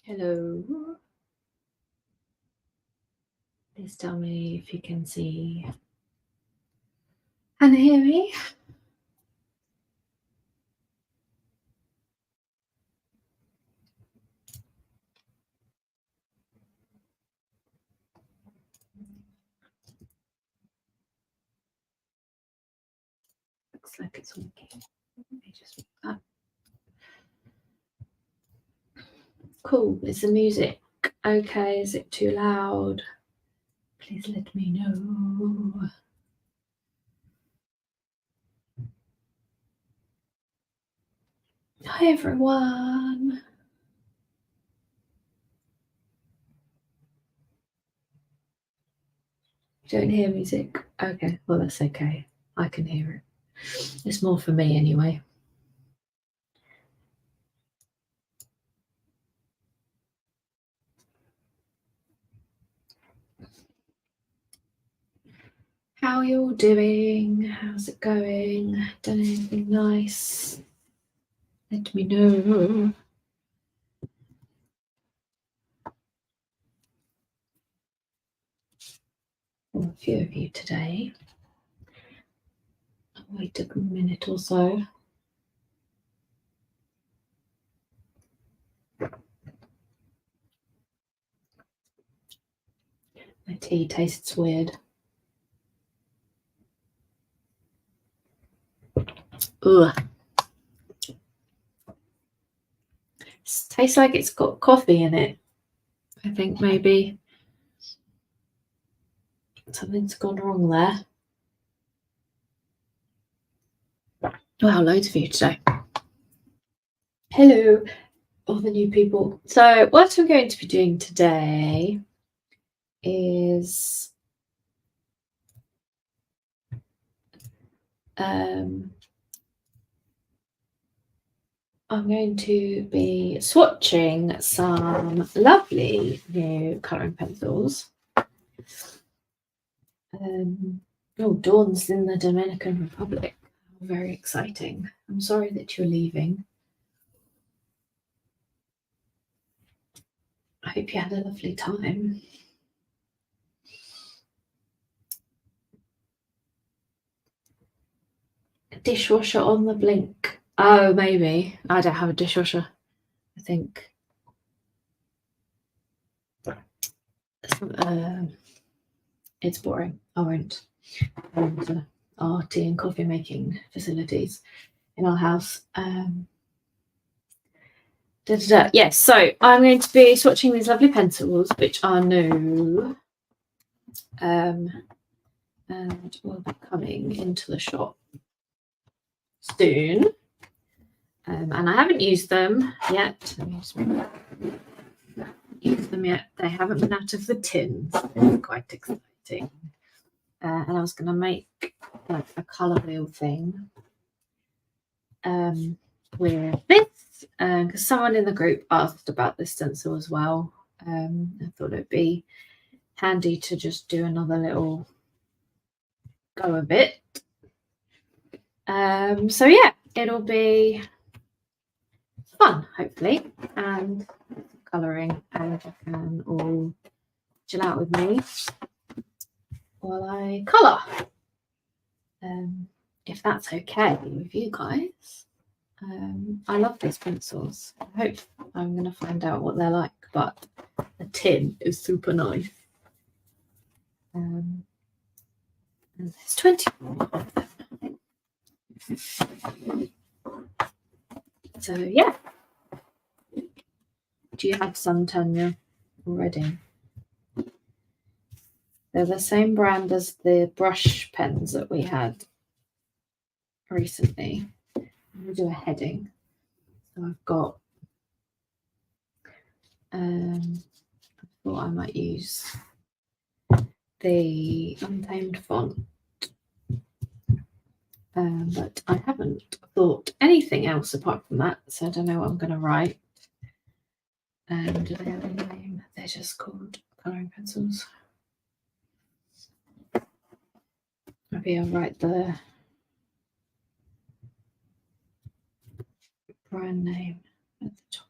Hello. Please tell me if you can see and hear me. Looks like it's working. Let me just that. Cool. Is the music okay? Is it too loud? Please let me know. Hi everyone. You don't hear music? Okay, well that's okay. I can hear it. It's more for me anyway. How are you all doing? How's it going? Done anything nice? Let me know. A few of you today. I'll wait a minute or so. My tea tastes weird. Ugh. It tastes like it's got coffee in it. I think maybe something's gone wrong there. Wow, loads of you today. Hello, all the new people. So what I'm going to be doing today is I'm going to be swatching some lovely new colouring pencils. Dawn's in the Dominican Republic. Very exciting. I'm sorry that you're leaving. I hope you had a lovely time. A dishwasher on the blink. Oh, maybe. I don't have a dishwasher, I think. It's boring. I won't go into our tea and coffee making facilities in our house. Yes, so I'm going to be swatching these lovely pencils, which are new, and will be coming into the shop soon. And I haven't used them yet. They haven't been out of the tin. So it's quite exciting. And I was going to make like a colour wheel thing with this, because someone in the group asked about this stencil as well. I thought it'd be handy to just do another little go of it. So yeah, it'll be fun, hopefully, and colouring, and you can all chill out with me while I colour, if that's okay with you guys. I love these pencils. I hope I'm going to find out what they're like, but the tin is super nice. And there's 24 of them. So yeah. Do you have some, Tanya, already? They're the same brand as the brush pens that we had recently. I'm going to do a heading. So I've got, I thought I might use the Untamed font, but I haven't thought anything else apart from that, so I don't know what I'm going to write. Do they have a name? They're just called colouring pencils. Maybe I'll write the brand name at the top.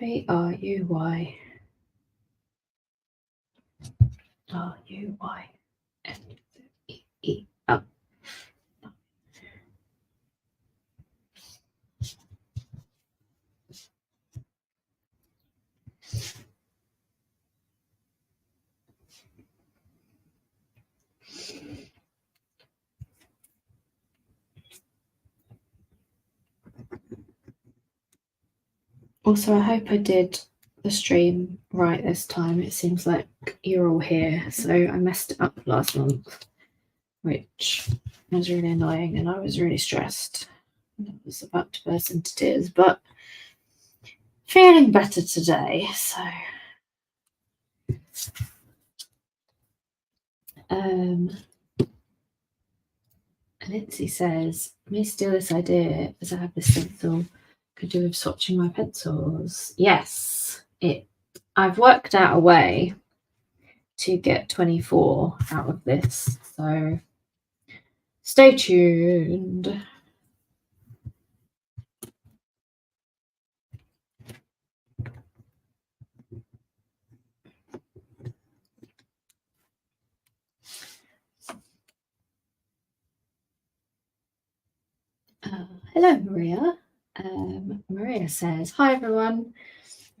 Bruy. Ruy. Oh. Also, I hope I did the stream right this time. It seems like you're all here, so I messed it up last month, which was really annoying, and I was really stressed. I was about to burst into tears, but feeling better today. So, Lindsay says, "May steal this idea as I have this stencil. Could do with swatching my pencils." Yes, I've worked out a way to get 24 out of this, so stay tuned. Hello, Maria. Maria says, "Hi everyone.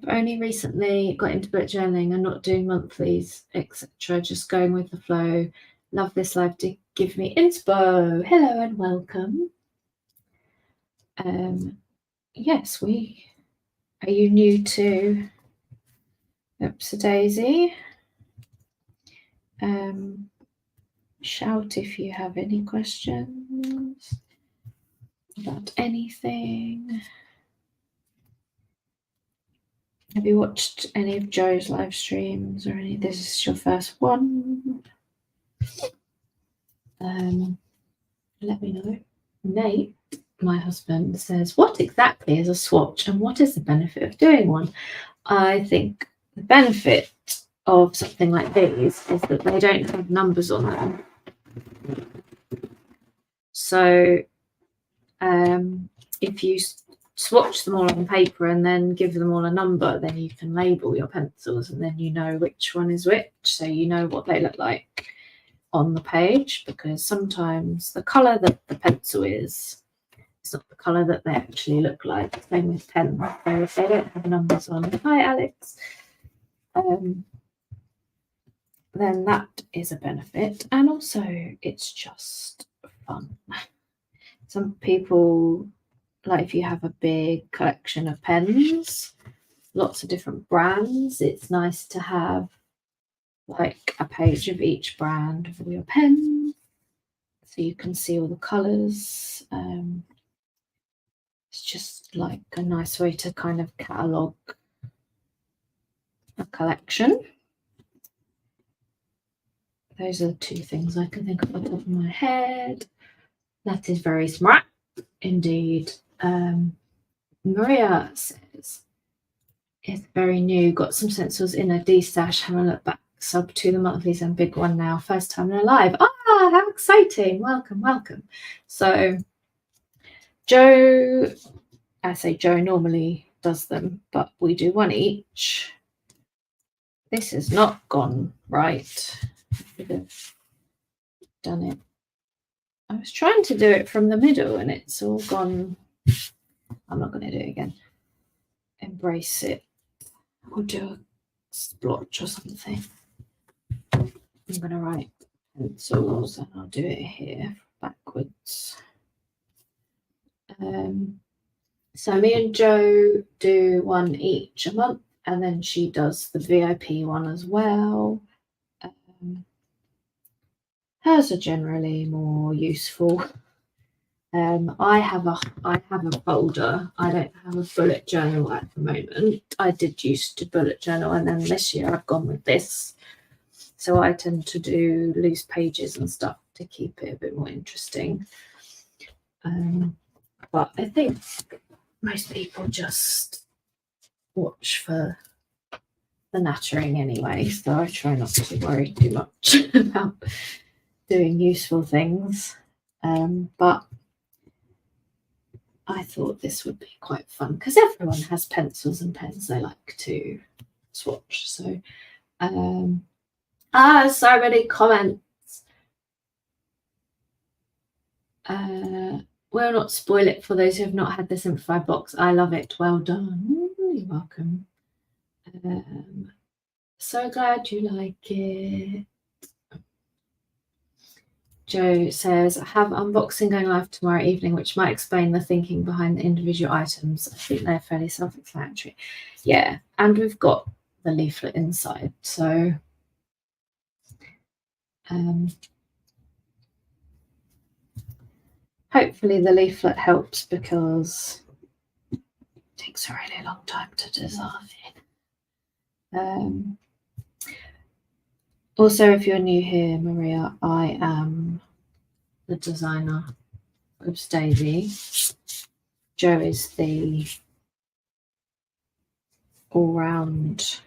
I've only recently got into bullet journaling and not doing monthlies, etc. Just going with the flow. Love this live to give me inspo. Hello and welcome." Yes, are you new to Oops Daisy? Shout if you have any questions about anything. Have you watched any of Joe's live streams or any? This is your first one. Let me know. Nate, my husband, says, "What exactly is a swatch and what is the benefit of doing one?" I think the benefit of something like these is that they don't have numbers on them. So if you swatch them all on paper and then give them all a number, then you can label your pencils and then you know which one is which, so you know what they look like on the page, because sometimes the colour that the pencil is not the colour that they actually look like. Same with pens. So if they don't have numbers on, hi Alex, then that is a benefit. And also it's just fun. Some people, like if you have a big collection of pens, lots of different brands, it's nice to have like a page of each brand for your pen, so you can see all the colours. It's just like a nice way to kind of catalogue a collection. Those are the two things I can think of off the top of my head. That is very smart indeed. Maria says, "It's very new. Got some stencils in a D stash. Haven't looked back. Sub to the monthlies and big one now. First time in a live." Ah, how exciting! Welcome, welcome. So Joe, I say Joe normally does them, but we do one each. This has not gone right. I should have done it. I was trying to do it from the middle and it's all gone. I'm not going to do it again. Embrace it. We'll do a splotch or something. I'm going to write pencils and I'll do it here backwards. So me and Joe do one each a month, and then she does the VIP one as well. Hers are generally more useful. I have a folder. I don't have a bullet journal at the moment. I did used to bullet journal, and then this year I've gone with this. So I tend to do loose pages and stuff to keep it a bit more interesting. But I think most people just watch for the nattering anyway, so I try not to worry too much about doing useful things. But I thought this would be quite fun because everyone has pencils and pens they like to swatch. So, so many comments. Will not spoil it for those who have not had the simplified box. I love it. Well done. You're welcome. So glad you like it. Joe says, I have unboxing going live tomorrow evening, which might explain the thinking behind the individual items. I think they're fairly self-explanatory. Yeah, and we've got the leaflet inside. So hopefully the leaflet helps because it takes a really long time to design. Also, if you're new here, Maria, I am the designer of Daisy. Joe is the all-round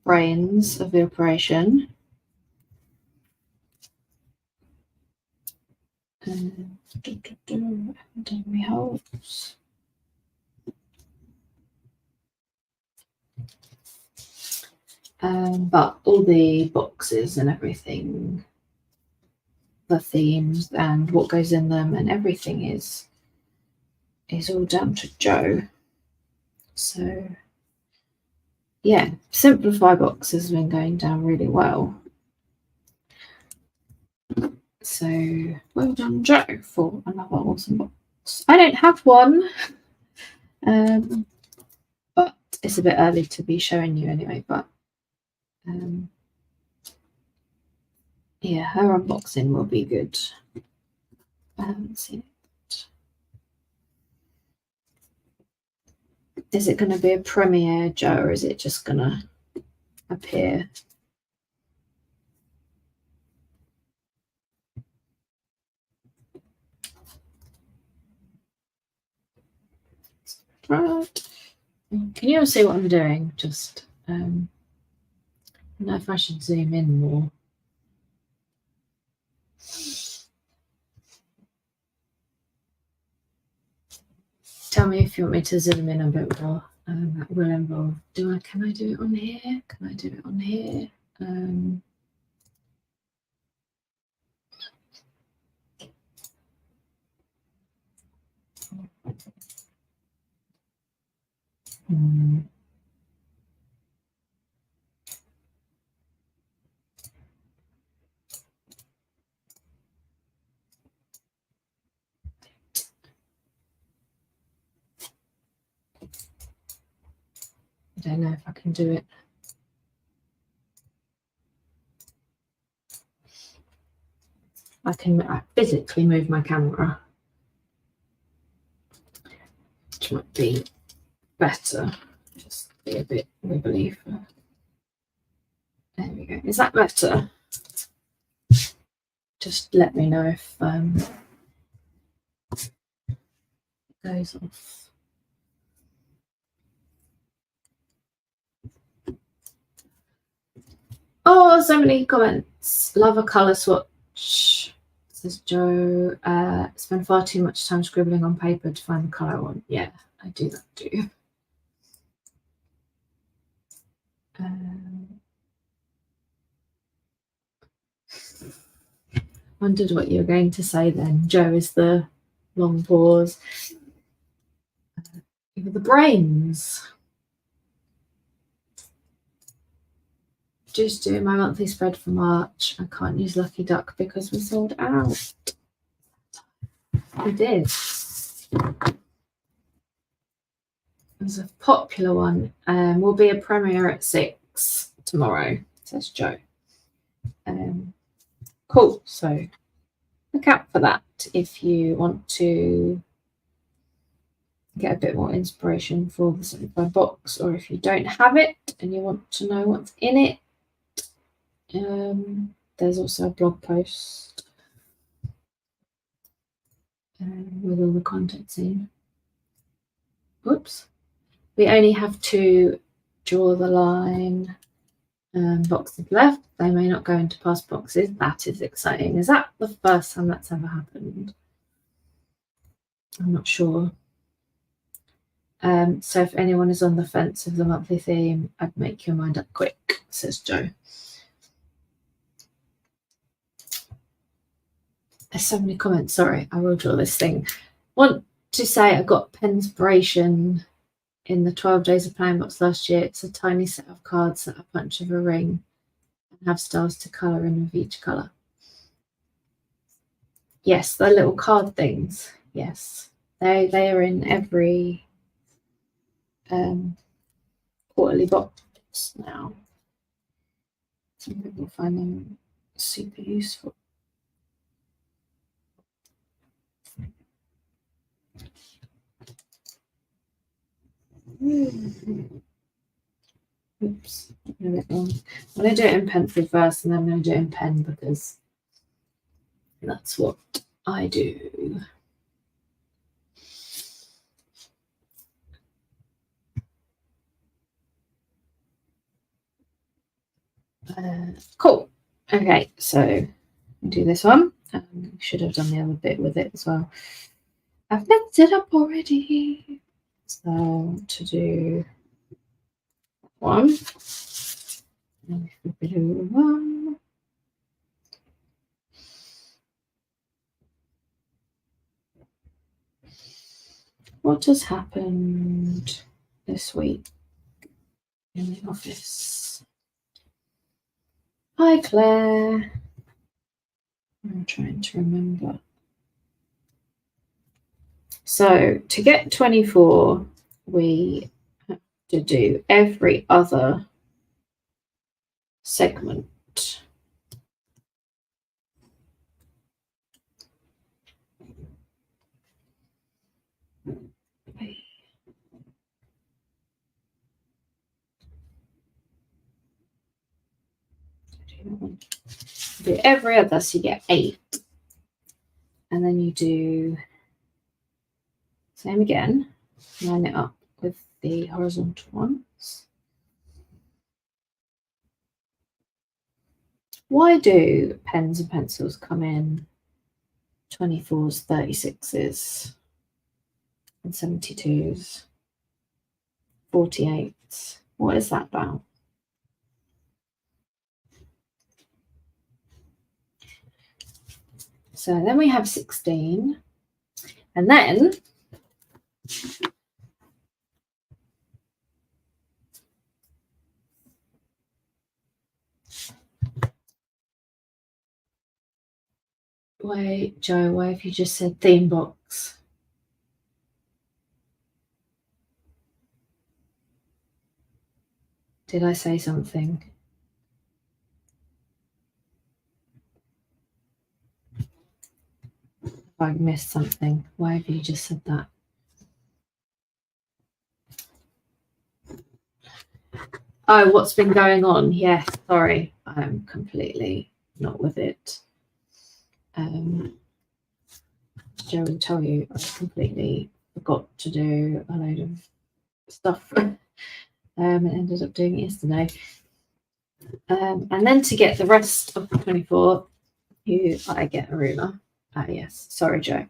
brains of the operation. Done my holes. But all the boxes and everything, the themes and what goes in them and everything is all down to Joe. So yeah, Simplify box has been going down really well. So well done, Joe, for another awesome box. I don't have one, but it's a bit early to be showing you anyway. But yeah, her unboxing will be good. I haven't seen it. Is it going to be a premiere, Joe, or is it just going to appear? Right. Can you all see what I'm doing? Just I don't know if I should zoom in more. Tell me if you want me to zoom in a bit more. That will involve. Can I do it on here? Can I do it on here? I don't know if I can do it. I can physically move my camera, which might be better. Just be a bit wibbly. There we go. Is that better? Just let me know if it goes off. Oh, so many comments. Love a colour swatch, says Joe. Spend far too much time scribbling on paper to find the colour I want. Yeah, I do that too. Wondered what you were going to say then. Joe is the long pause. The brains. Just doing my monthly spread for March. I can't use Lucky Duck because we sold out. We did. It was a popular one. Will be a premiere at 6 tomorrow, says Joe. Cool. So look out for that if you want to get a bit more inspiration for the Simplified box, or if you don't have it and you want to know what's in it. There's also a blog post with all the contents in. Oops. We only have to draw the line boxes left. They may not go into past boxes. That is exciting. Is that the first time that's ever happened? I'm not sure. So if anyone is on the fence of the monthly theme, I'd make your mind up quick, says Joe. There's so many comments. Sorry, I will draw this thing. Want to say I got Penspiration in the 12 Days of Playing box last year. It's a tiny set of cards that are a punch of a ring and have stars to colour in with each colour. Yes, the little card things. Yes, they are in every quarterly box now. Some people find them super useful. Oops, I'm going to do it in pencil first, and then I'm going to do it in pen because that's what I do. Cool. Okay, so do this one. Should have done the other bit with it as well. I've messed it up already. So to do one, and blue one. What has happened this week in the office? Hi, Claire. I'm trying to remember. So to get 24, we have to do every other segment. Do every other, so you get 8. And then you do same again, line it up with the horizontal ones. Why do pens and pencils come in 24s, 36s, and 72s, 48s? What is that about? So then we have 16, and then wait, Joe, why have you just said theme box? Did I say something? I missed something. Why have you just said that? Oh, what's been going on? Yes, sorry. I'm completely not with it. Joe will tell you I completely forgot to do a load of stuff and ended up doing it yesterday. And then to get the rest of the 24, I get a ruler. Yes, sorry, Joe.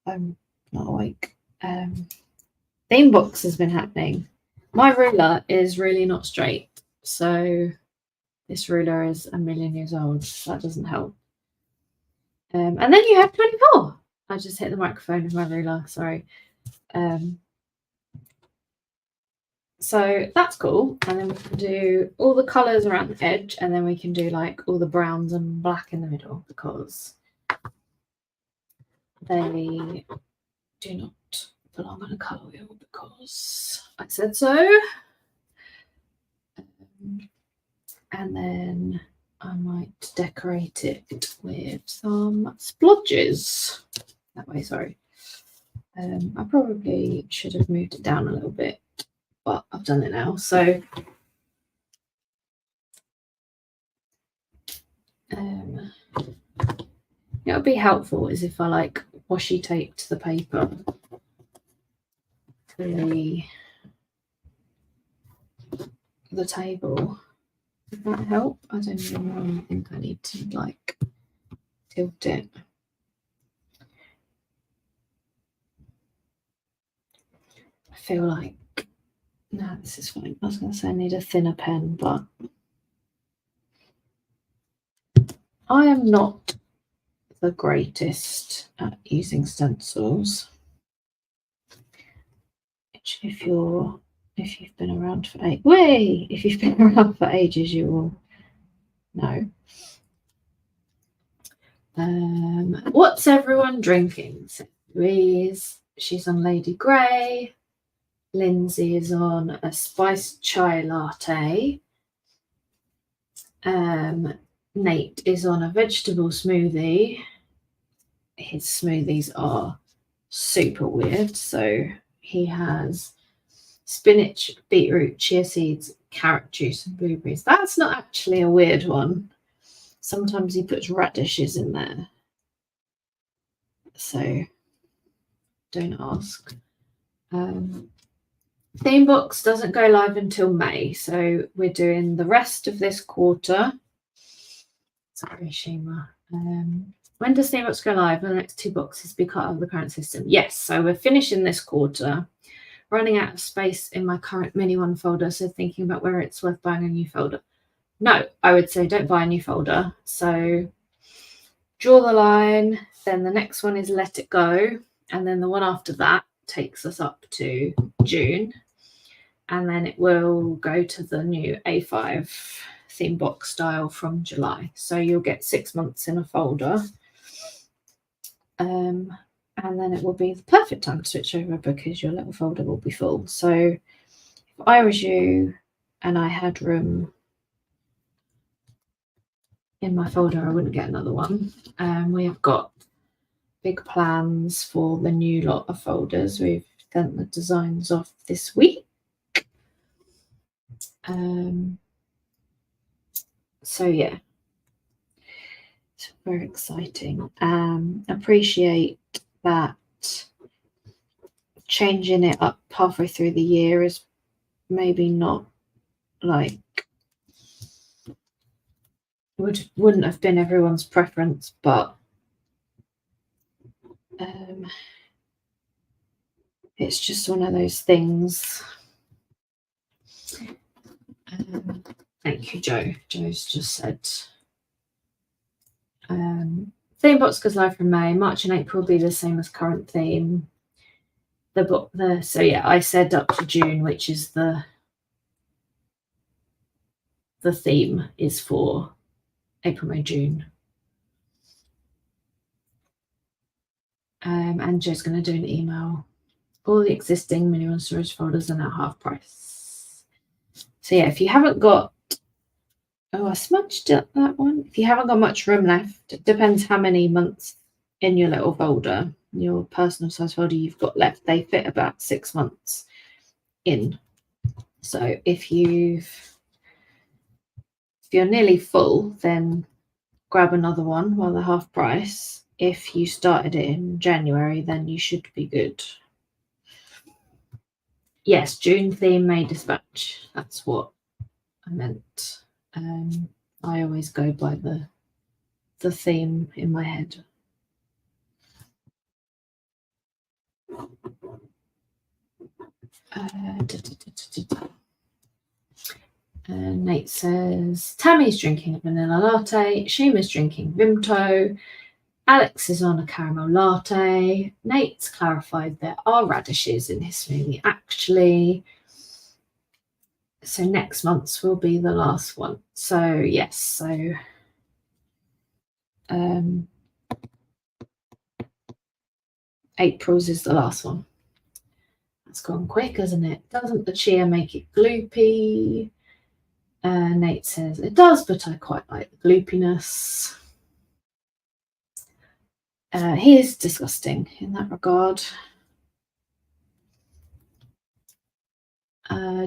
I'm not awake. Theme box has been happening. My ruler is really not straight, so this ruler is a million years old. That doesn't help. And then you have 24. I just hit the microphone with my ruler, sorry. So that's cool. And then we can do all the colours around the edge, and then we can do like all the browns and black in the middle because they do not belong on a colour wheel because I said so. And then I might decorate it with some splodges. That way, sorry. I probably should have moved it down a little bit, but I've done it now. So it would be helpful is if I like washi taped the paper to the table. Does that help? I don't know. I think I need to like tilt it. I feel like, no, this is fine. I was going to say I need a thinner pen, but I am not the greatest at using stencils. If you've been around for if you've been around for ages, you will know. What's everyone drinking? So Louise, she's on Lady Grey. Lindsay is on a spiced chai latte. Nate is on a vegetable smoothie. His smoothies are super weird. So he has spinach, beetroot, chia seeds, carrot juice, and blueberries. That's not actually a weird one. Sometimes he puts radishes in there. So don't ask. Theme box doesn't go live until May. So we're doing the rest of this quarter. Sorry, Shima. When does theme box go live? Will the next 2 boxes be cut out of the current system? Yes. So we're finishing this quarter. Running out of space in my current mini one folder. So thinking about where it's worth buying a new folder. No, I would say don't buy a new folder. So draw the line, then the next one is let it go, and then the one after that takes us up to June, and then it will go to the new A5 theme box style from July. So you'll get 6 months in a folder, and then it will be the perfect time to switch over because your little folder will be full. So if I was you and I had room in my folder, I wouldn't get another one. We have got big plans for the new lot of folders. We've sent the designs off this week. So yeah, it's very exciting. Appreciate that changing it up halfway through the year is maybe not like wouldn't have been everyone's preference, but it's just one of those things. Thank you, Joe. Joe's just said theme box goes live from May. March and April will be the same as current theme. So yeah, I said up to June, which is the theme is for April, May, June. And Joe's going to do an email. All the existing mini one storage folders are now half price. So yeah, if you haven't got, I smudged that one. If you haven't got much room left, it depends how many months in your little folder, your personal size folder you've got left. They fit about 6 months in. So if you're nearly full, then grab another one while they're half price. If you started it in January, then you should be good. Yes, June theme, May dispatch. That's what I meant. I always go by the theme in my head. Nate says Tammy's drinking a vanilla latte. Shima's drinking Vimto. Alex is on a caramel latte. Nate's clarified there are radishes in his smoothie actually. So next month's will be the last one. So yes, so April's is the last one. That's gone quick, hasn't it? Doesn't the chia make it gloopy? Nate says it does, but I quite like the gloopiness. He is disgusting in that regard.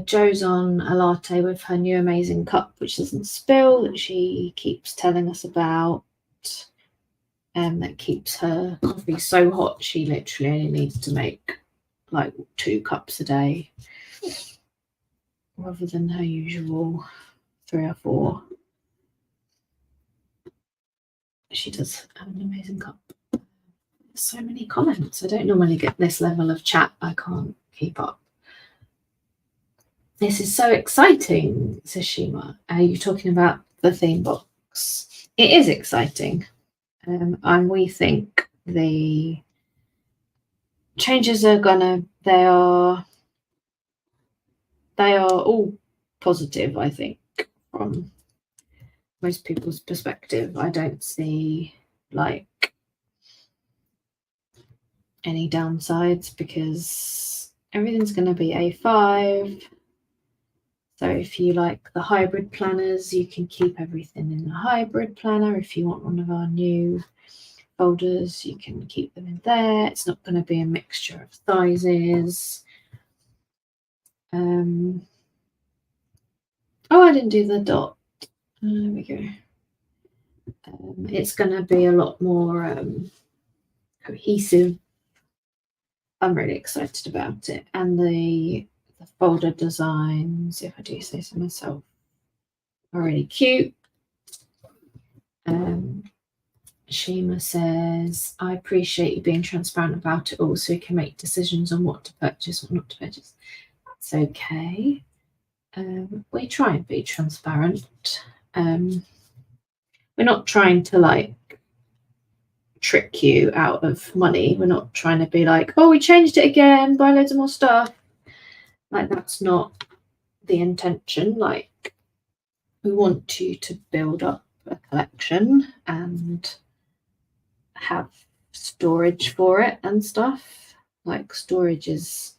Joe's on a latte with her new amazing cup, which doesn't spill, that she keeps telling us about. That keeps her coffee so hot she literally only needs to make like 2 cups a day rather than her usual 3 or 4. She does have an amazing cup. So many comments. I don't normally get this level of chat. I can't keep up. This is so exciting, says Shima. Are you talking about the theme box? It is exciting. And we think the changes are they are all positive, I think, from most people's perspective. I don't see like any downsides because everything's going to be A5. So if you like the hybrid planners, you can keep everything in the hybrid planner. If you want one of our new folders, you can keep them in there. It's not going to be a mixture of sizes. Oh, I didn't do the dot. There we go. It's going to be a lot more cohesive. I'm really excited about it. And the folder designs, if I do say so myself, are really cute. Shima says, I appreciate you being transparent about it all so we can make decisions on what to purchase, what not to purchase. It's okay. We try and be transparent. We're not trying to like trick you out of money. We're not trying to be like, oh, we changed it again, buy loads of more stuff. Like, that's not the intention. Like, we want you to build up a collection and have storage for it and stuff. Like, storage is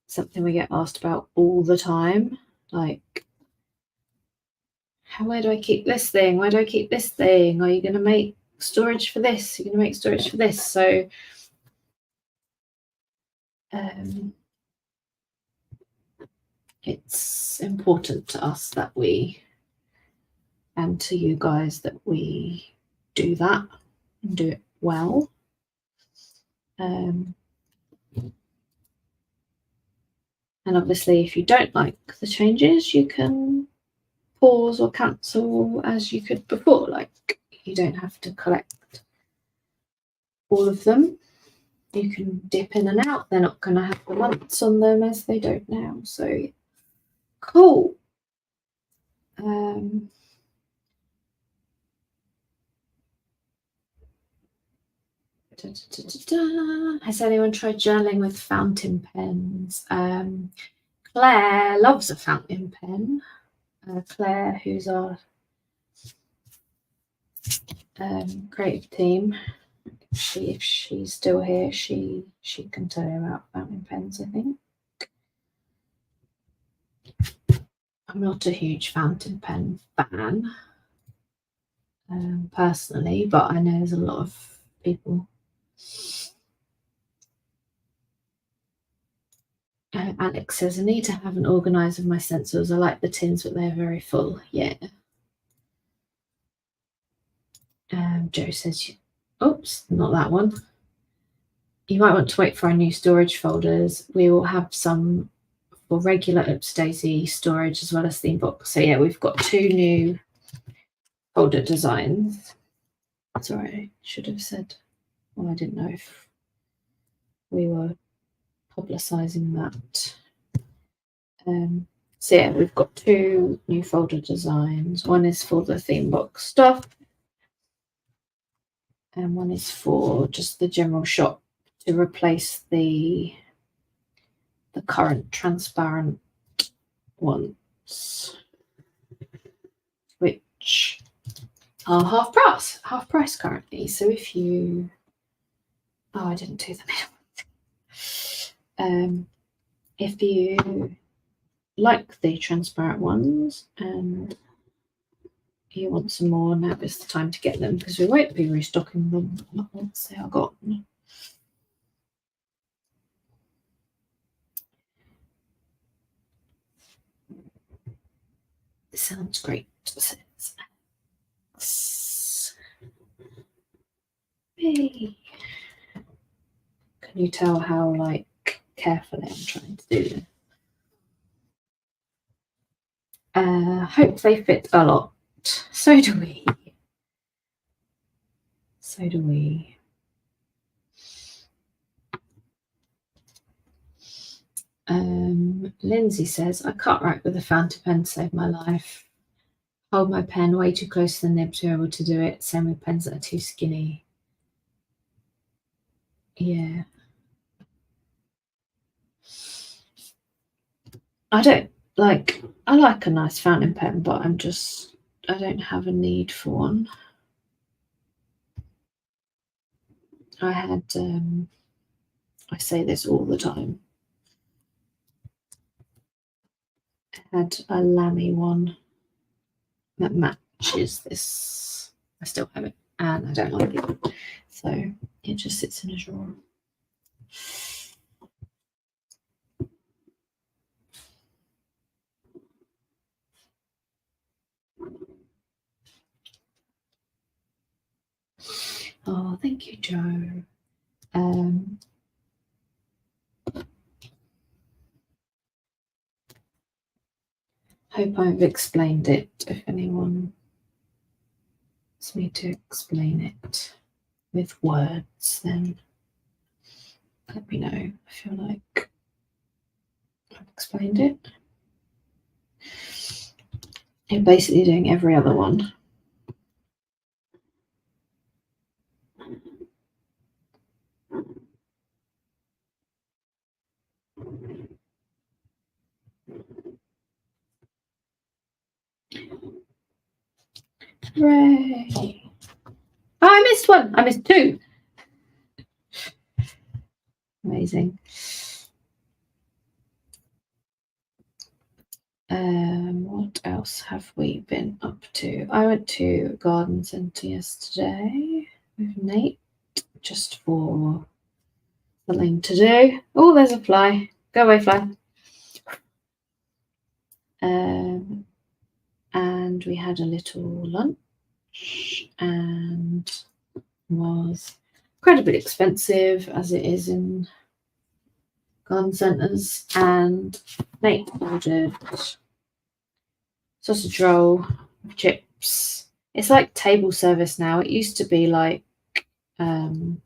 something we get asked about all the time. Like, where do I keep this thing? Where do I keep this thing? Are you going to make storage for this? You're going to make storage for this. So it's important to us that we, and to you guys, that we do that and do it well. And obviously, if you don't like the changes, you can pause or cancel as you could before. Like, you don't have to collect all of them. You can dip in and out. They're not going to have the months on them as they don't now. So cool. Has anyone tried journaling with fountain pens? Claire loves a fountain pen. Claire, who's our creative team, if she's still here, she can tell you about fountain pens, I think. I'm not a huge fountain pen fan personally, but I know there's a lot of people. Alex says, I need to have an organizer of my stencils. I like the tins, but they're very full. Yeah. Joe says, oops, not that one. You might want to wait for our new storage folders. We will have some for regular Upsdaisy storage as well as theme box. So yeah, we've got 2 new folder designs. Sorry, I should have said, well, I didn't know if we were publicizing that. So yeah, we've got 2 new folder designs. One is for the theme box stuff, and one is for just the general shop to replace the current transparent ones, which are half price currently. So if you, oh, I didn't do the middle. If you like the transparent ones and you want some more, now is the time to get them, because we won't be restocking them once they are gone. It sounds great. Hey. Can you tell how like carefully I'm trying to do this? Hope they fit a lot. So do we. So do we. Lindsay says, I can't write with a fountain pen to save my life. Hold my pen way too close to the nib to be able to do it. Same with pens that are too skinny. Yeah. I like a nice fountain pen, but I don't have a need for one. I had, I say this all the time. I had a Lamy one that matches this. I still have it and I don't like it. So it just sits in a drawer. Oh, thank you, Joe. Hope I've explained it. If anyone wants me to explain it with words, then let me know. I feel like I've explained it. You're basically doing every other one. Hooray! Oh, I missed one. I missed two. Amazing. What else have we been up to? I went to garden centre yesterday with Nate just for something to do. Oh, there's a fly. Go away, fly. And we had a little lunch and was incredibly expensive as it is in garden centres. And Nate ordered sausage roll with chips. It's like table service now. It used to be like you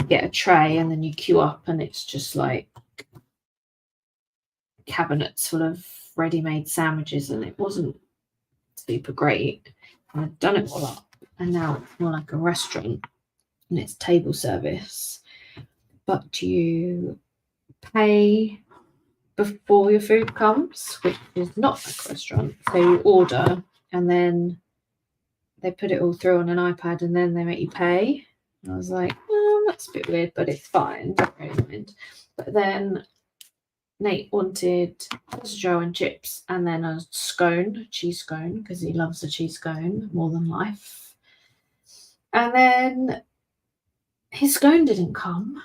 get a tray and then you queue up and it's just like cabinets full of ready-made sandwiches, and it wasn't super great. And I've done it all up, and now it's more like a restaurant and it's table service, but you pay before your food comes, which is not like a restaurant. So you order and then they put it all through on an iPad and then they make you pay. And I was like, oh, that's a bit weird, but it's fine. Don't really mind. But then Nate wanted sausage roll and chips and then a cheese scone, because he loves a cheese scone more than life. And then his scone didn't come.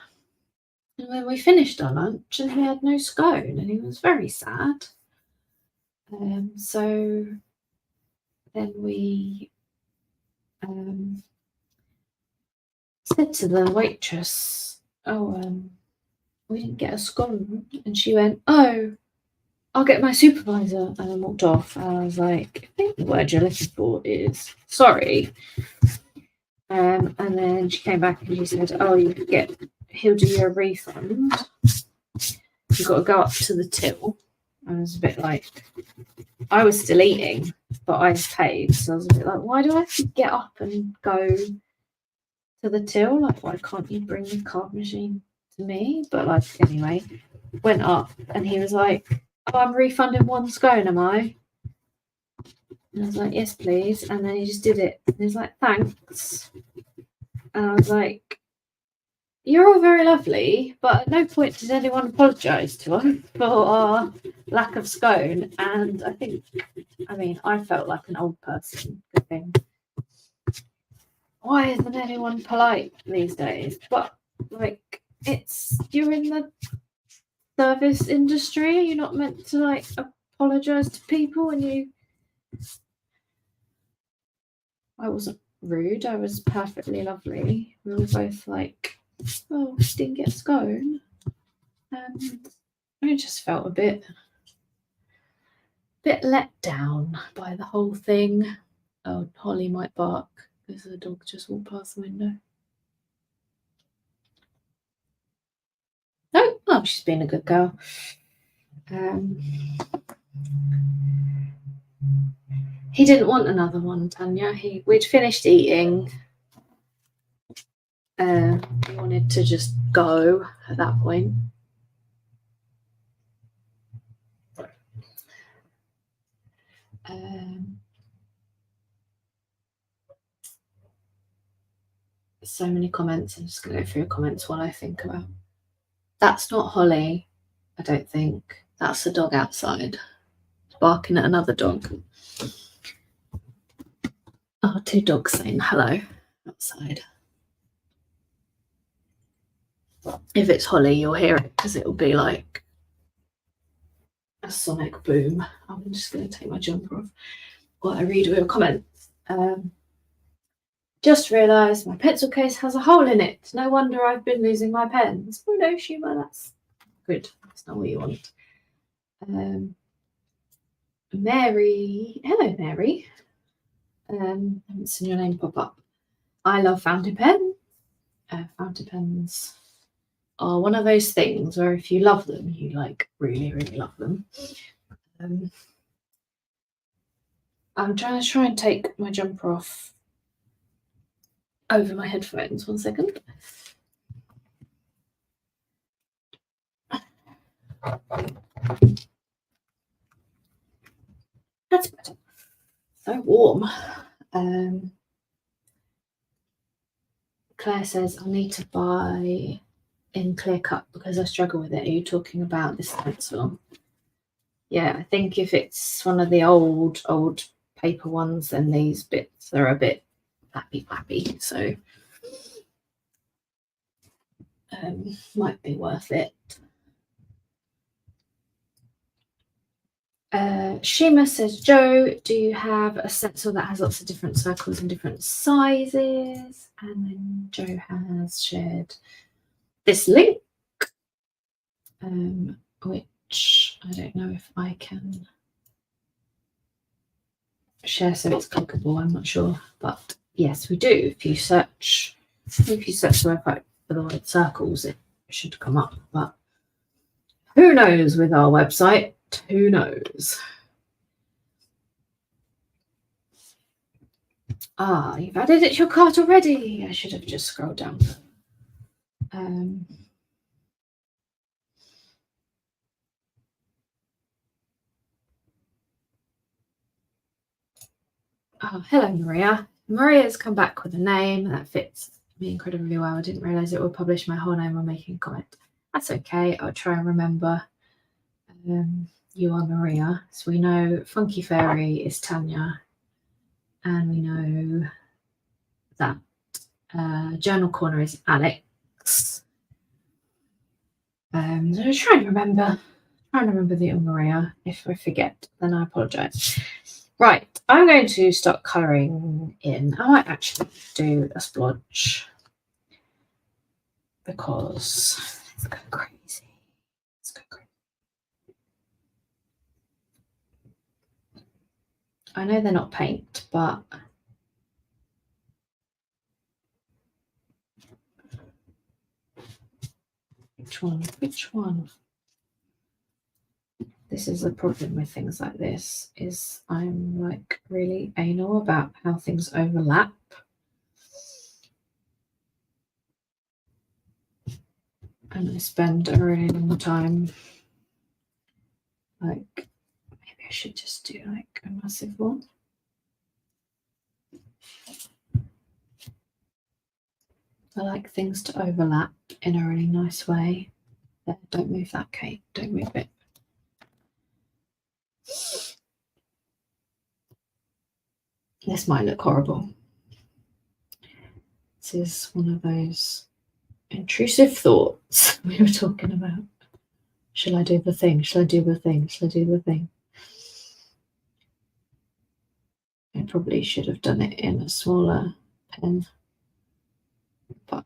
And then we finished our lunch and he had no scone and he was very sad. So then we said to the waitress, we didn't get a scone. And she went, oh, I'll get my supervisor, and then walked off. And I was like, I think the word you're looking for is sorry. And then she came back and she said, oh, he'll do you a refund. You've got to go up to the till. I was a bit like, I was still eating, but I paid. So I was a bit like, why do I have to get up and go to the till? Like, why can't you bring the card machine to me? But like, anyway, went up and he was like, oh, I'm refunding one scone, am I? And I was like, yes, please. And then he just did it. And he was like, thanks. And I was like, you're all very lovely, but at no point did anyone apologise to us for our lack of scone. And I felt like an old person. Good thing. Why isn't anyone polite these days? But like, you're in the service industry. You're not meant to like apologise to people, and I wasn't rude. I was perfectly lovely. We were both like, oh, didn't get a scone. And I just felt a bit bit let down by the whole thing. Oh, Holly might bark because the dog just walked past the window. No, oh, she's been a good girl. He didn't want another one, Tanya. We'd finished eating. He wanted to just go at that point. So many comments. I'm just going to go through comments while I think about. That's not Holly, I don't think. That's the dog outside, barking at another dog. Oh, two dogs saying hello outside. If it's Holly, you'll hear it because it'll be like a sonic boom. I'm just going to take my jumper off while I read all your comments. Just realised my pencil case has a hole in it. No wonder I've been losing my pens. Oh no, Shuma, that's good. That's not what you want. Mary, hello Mary. I haven't seen your name pop up. I love fountain pens. Fountain pens are one of those things where if you love them, you like really, really love them. I'm trying to take my jumper off over my headphones. 1 second. That's better. So warm. Claire says I need to buy in clear cut because I struggle with it. Are you talking about this stencil? Yeah, I think if it's one of the old paper ones, then these bits are a bit flappy, so might be worth it. Shima says, Joe, do you have a stencil that has lots of different circles and different sizes? And then Joe has shared this link, which I don't know if I can share so it's clickable, I'm not sure, but yes, we do. If you search the website for the word circles, it should come up, but who knows with our website? Who knows? Ah, you've added it to your cart already. I should have just scrolled down. Oh, hello, Maria. Maria's come back with a name that fits me incredibly well. I didn't realise it would publish my whole name on making a comment. That's okay. I'll try and remember. You are Maria. So we know Funky Fairy is Tanya. And we know that Journal Corner is Alex. So I'm trying to remember that you're Maria. If I forget, then I apologise. Right, I'm going to start colouring in. I might actually do a splodge because it's going crazy. It's going crazy. I know they're not paint, but which one? This is the problem with things like this, is I'm like really anal about how things overlap. And I spend a really long time, like, maybe I should just do like a massive one. I like things to overlap in a really nice way. Don't move that, Kate. Don't move it. This might look horrible. This is one of those intrusive thoughts we were talking about. Shall I do the thing? Shall I do the thing? Shall I do the thing? I probably should have done it in a smaller pen, but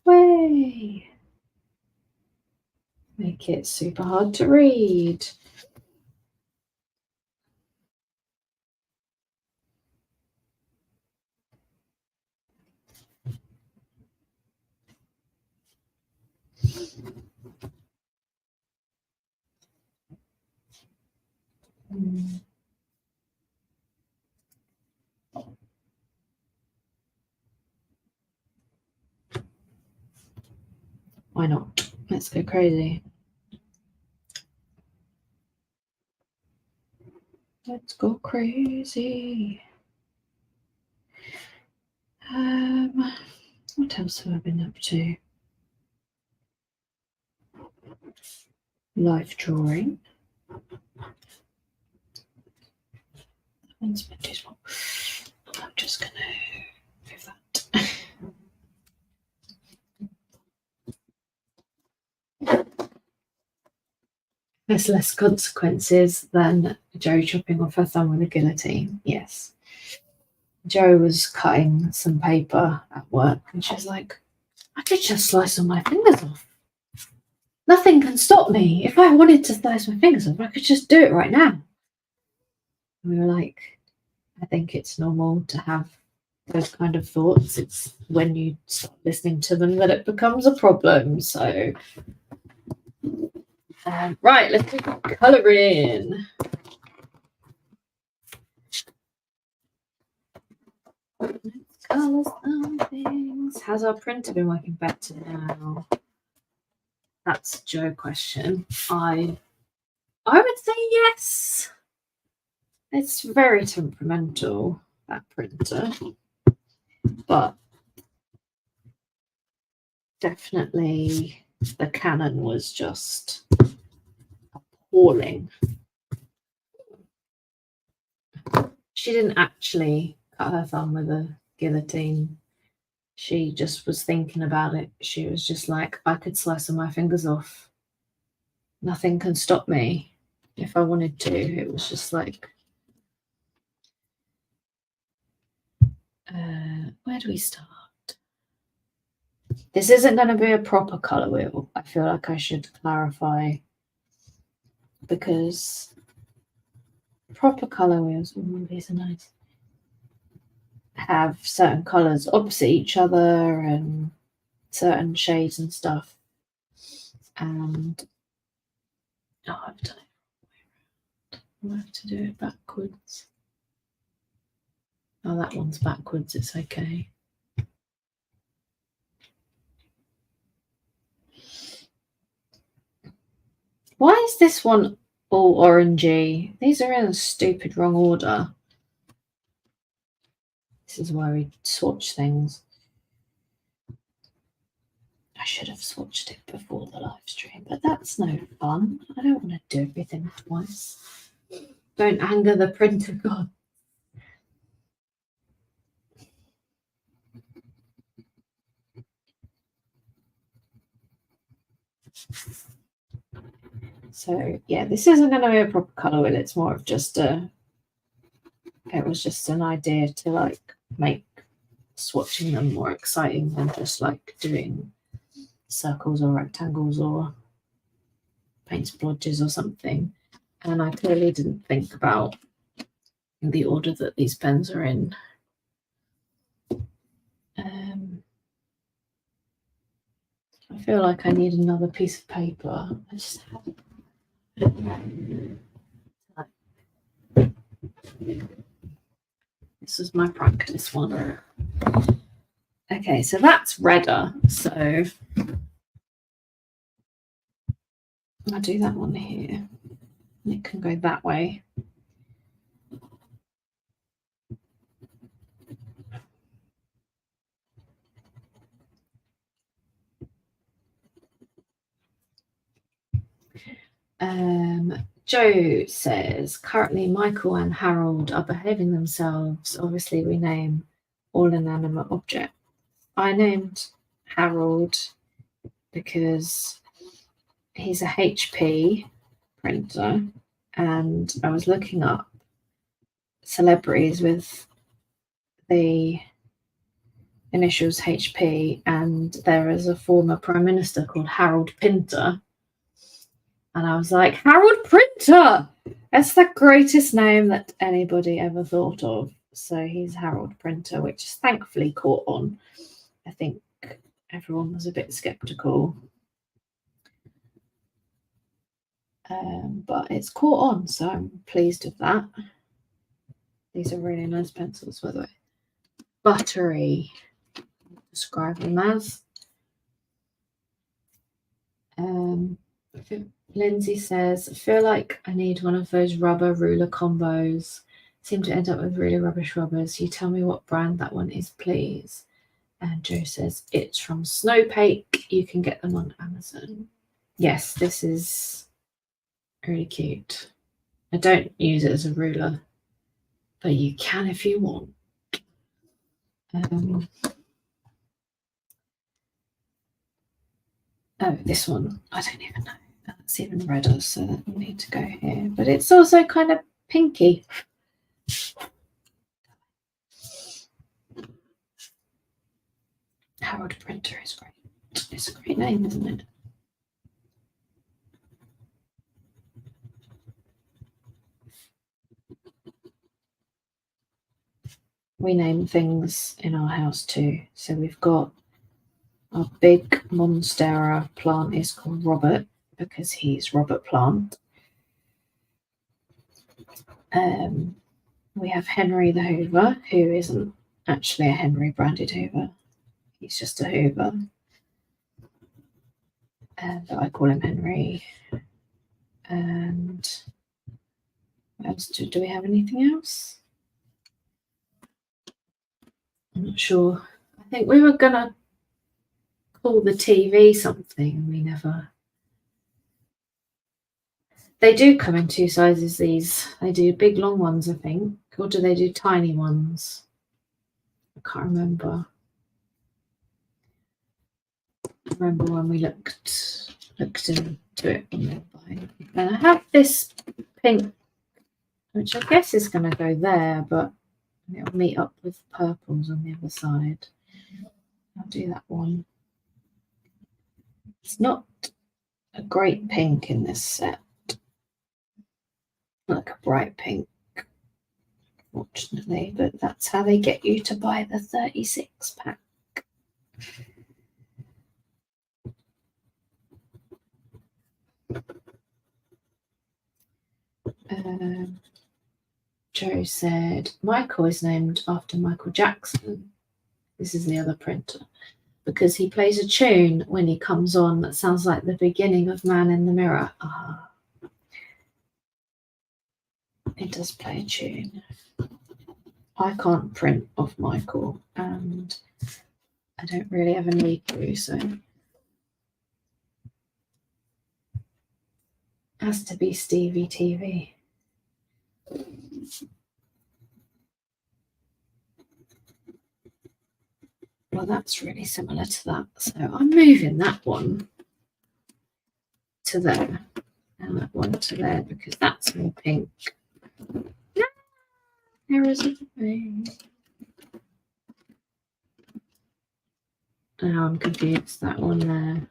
way. make it super hard to read. Why not? Let's go crazy. Let's go crazy. What else have I been up to? Life drawing. One's been too small. I'm just gonna move that. There's less consequences than Joe chopping off her thumb with a guillotine. Yes. Joe was cutting some paper at work and she's like, I could just slice all my fingers off. Nothing can stop me. If I wanted to slice my fingers off, I could just do it right now. And we were like, I think it's normal to have those kind of thoughts. It's when you start listening to them that it becomes a problem. So, right, let's do colouring. Let's colour some things. Has our printer been working better now? That's a Joe question. I would say yes. It's very temperamental, that printer, but definitely the Canon was just appalling. She didn't actually cut her thumb with a guillotine. She just was thinking about it. She was just like, I could slice all my fingers off. Nothing can stop me if I wanted to. It was just like, where do we start? This isn't going to be a proper colour wheel. I feel like I should clarify, because proper colour wheels, these are nice, have certain colours opposite each other and certain shades and stuff. And I've done it. I'll have to do it backwards. Oh, that one's backwards. It's okay. Why is this one all orangey? These are in a stupid wrong order. This is why we swatch things. I should have swatched it before the live stream, but that's no fun. I don't want to do everything twice. Don't anger the printer god. So yeah, this isn't going to be a proper colour wheel. It's more of just it was just an idea to like make swatching them more exciting than just like doing circles or rectangles or paint splodges or something. And I clearly didn't think about the order that these pens are in. I feel like I need another piece of paper. I just haven't. This is my practice one. Okay, so that's redder. So I'll do that one here. It can go that way. Joe says, currently Michael and Harold are behaving themselves. Obviously, we name all inanimate objects. I named Harold because he's a HP printer, and I was looking up celebrities with the initials HP, and there is a former Prime Minister called Harold Pinter. And I was like, Harold Printer! That's the greatest name that anybody ever thought of. So he's Harold Printer, which is thankfully caught on. I think everyone was a bit skeptical. But it's caught on, so I'm pleased with that. These are really nice pencils, by the way. Buttery, describe them as. Lindsay says, I feel like I need one of those rubber ruler combos. Seem to end up with really rubbish rubbers. You tell me what brand that one is, please. And Joe says, it's from Snowpake. You can get them on Amazon. Yes, this is really cute. I don't use it as a ruler, but you can if you want. Oh, this one, I don't even know. That's even redder, so that will need to go here. But it's also kind of pinky. Harold Printer is great. It's a great name, isn't it? We name things in our house too. So we've got our big Monstera plant is called Robert because he's Robert Plant. We have Henry the Hoover, who isn't actually a Henry branded Hoover. He's just a Hoover. But I call him Henry. And what else do we have anything else? I'm not sure. I think we were gonna call the TV something and we never. They do come in two sizes, these. They do big long ones, I think. Or do they do tiny ones? I can't remember. I remember when we looked into it when we were buying. And I have this pink, which I guess is going to go there, but it'll meet up with purples on the other side. I'll do that one. It's not a great pink in this set. Like a bright pink, fortunately, but that's how they get you to buy the 36 pack. Joe said, Michael is named after Michael Jackson. This is the other printer. Because he plays a tune when he comes on that sounds like the beginning of Man in the Mirror. Ah. It does play a tune. I can't print off Michael, and I don't really have a need to, so it has to be Stevie TV. Well, that's really similar to that, so I'm moving that one to there and that one to there because that's more pink. There is a thing. Now I'm confused. That one there.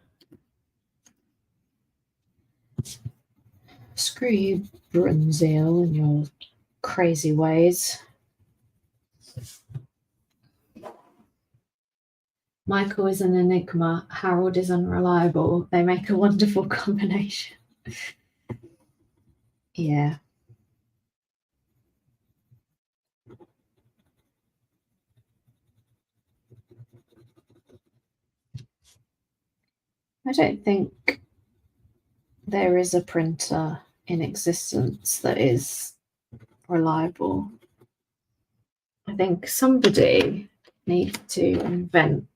Screw you, Bruynzeel, and your crazy ways. Michael is an enigma. Harold is unreliable. They make a wonderful combination. Yeah. I don't think there is a printer in existence that is reliable. I think somebody needs to invent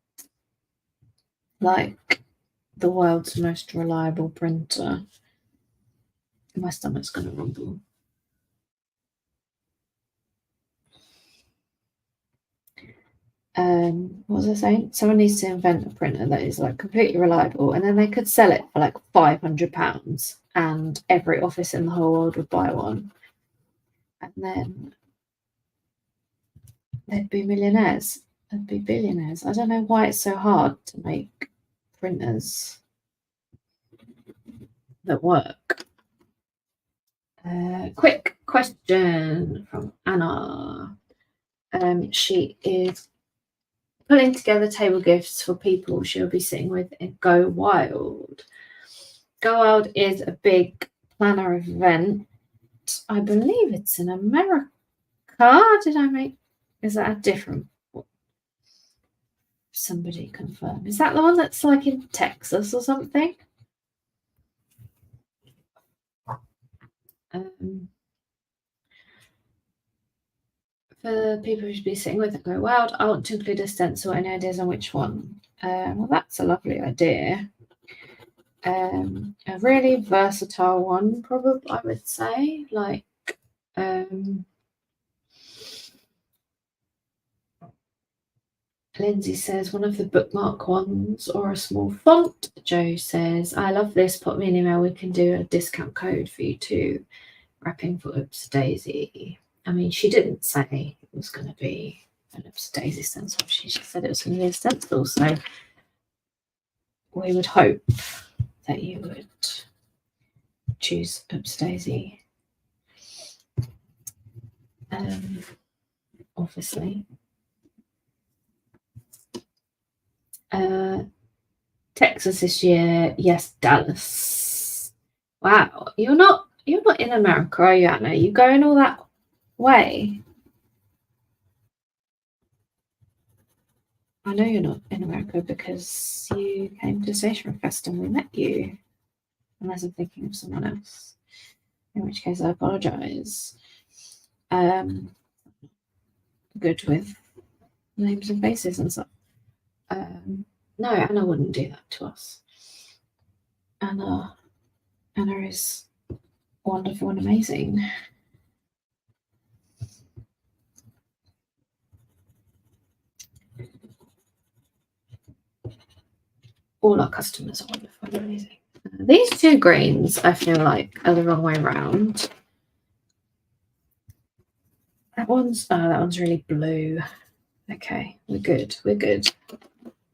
like the world's most reliable printer. My stomach's going to rumble. What was I saying? Someone needs to invent a printer that is like completely reliable, and then they could sell it for like £500, and every office in the whole world would buy one, and then they'd be millionaires. They'd be billionaires. I don't know why it's so hard to make printers. that work. Quick question from Anna. She is pulling together table gifts for people she'll be sitting with in Go Wild. Go Wild is a big planner event. I believe it's in America. Is that a different one? Somebody confirm. Is that the one that's like in Texas or something? For people who should be sitting with and Go Wild, I want to include a stencil. Any ideas on which one? Well, that's a lovely idea. A really versatile one, probably, I would say. Like, Lindsay says one of the bookmark ones or a small font. Joe says, I love this. Put me an email. We can do a discount code for you too. Wrapping for Oops Daisy. I mean, she didn't say it was going to be an Oops Daisy stencil. She just said it was going to be a stencil. So we would hope that you would choose Oops Daisy. Obviously. Texas this year. Yes, Dallas. Wow, you're not in America, are you, Anna? You going all that way? I know you're not in America because you came to Station Fest and we met you. Unless I'm thinking of someone else. In which case I apologise. Good with names and faces and stuff. No, Anna wouldn't do that to us. Anna is wonderful and amazing. All our customers are wonderful and amazing. These two greens, I feel like, are the wrong way around. That one's really blue. Okay, we're good.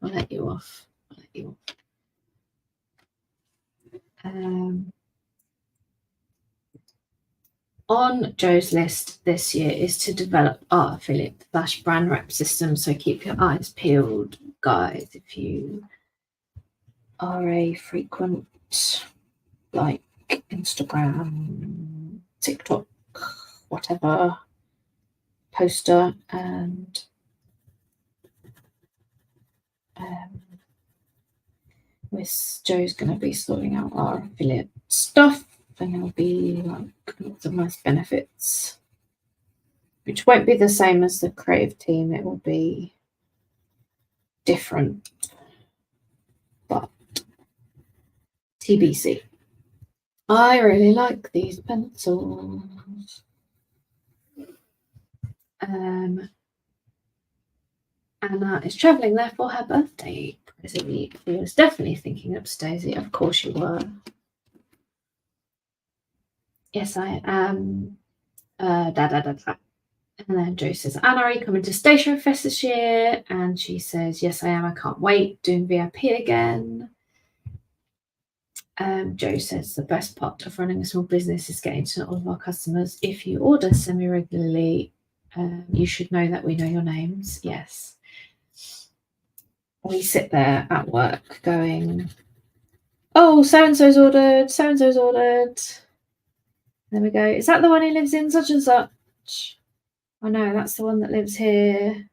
I'll let you off. On Joe's list this year is to develop our affiliate / brand rep system. So keep your eyes peeled, guys. If you are a frequent, like Instagram, TikTok, whatever, poster, and Joe's going to be sorting out our affiliate stuff, and there'll be like lots of nice benefits, which won't be the same as the creative team. It will be different, but TBC. I really like these pencils. Anna is travelling there for her birthday. She was definitely thinking of Stacey. Of course you were. Yes, I am. And then Joe says, Anna, are you coming to Station Fest this year? And she says, yes, I am. I can't wait. Doing VIP again. Joe says, the best part of running a small business is getting to know all of our customers. If you order semi-regularly, you should know that we know your names. Yes. We sit there at work going, oh, so-and-so's ordered, so-and-so's ordered. There we go. Is that the one who lives in such and such? Oh no, that's the one that lives here.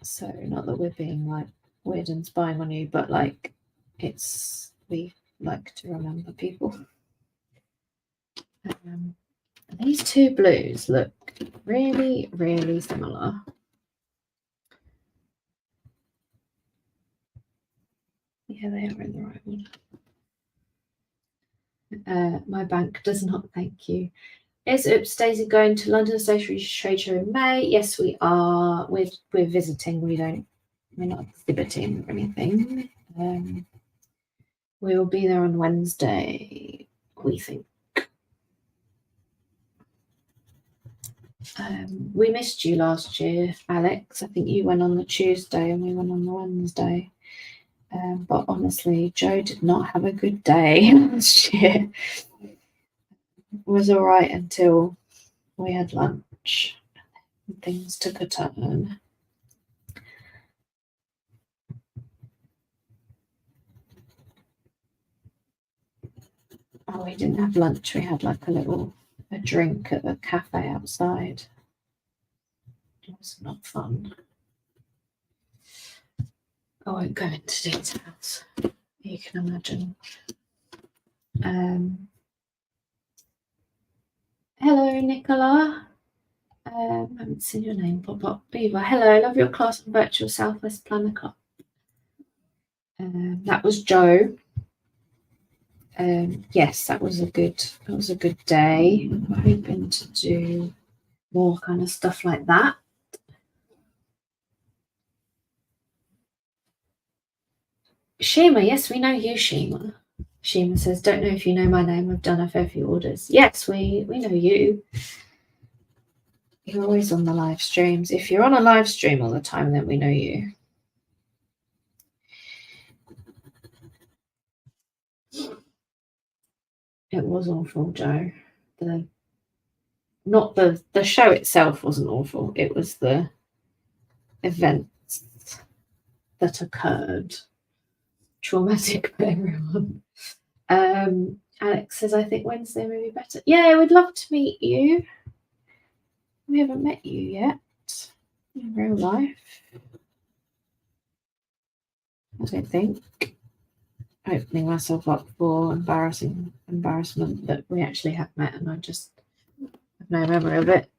So not that we're being like weird and spying on you, but like we like to remember people. These two blues look really, really similar. Yeah, they are in the right one. My bank does not thank you. Is Oops Daisy going to London Stationery Trade Show in May? Yes, we are. We're visiting. We're not exhibiting or anything. We will be there on Wednesday, we think. We missed you last year, Alex. I think you went on the Tuesday and we went on the Wednesday. But honestly, Joe did not have a good day last year. It was all right until we had lunch and things took a turn. Oh, we didn't have lunch. We had like a drink at the cafe outside. It was not fun. I won't go into details. You can imagine. Hello, Nicola. I haven't seen your name pop up. Beaver. Hello, love your class on Virtual Southwest Planner Club. That was Joe. Yes, that was a good day. I'm hoping to do more kind of stuff like that. Shima, yes, we know you, Shima. Shima says, don't know if you know my name. I've done a fair few orders. Yes, we know you. You're always on the live streams. If you're on a live stream all the time, then we know you. It was awful, Joe. Not the show itself wasn't awful. It was the events that occurred. Traumatic for everyone. Alex says, I think Wednesday may be better. Yeah, we'd love to meet you. We haven't met you yet in real life. I don't think. Opening myself up for embarrassment that we actually have met and I just have no memory of it.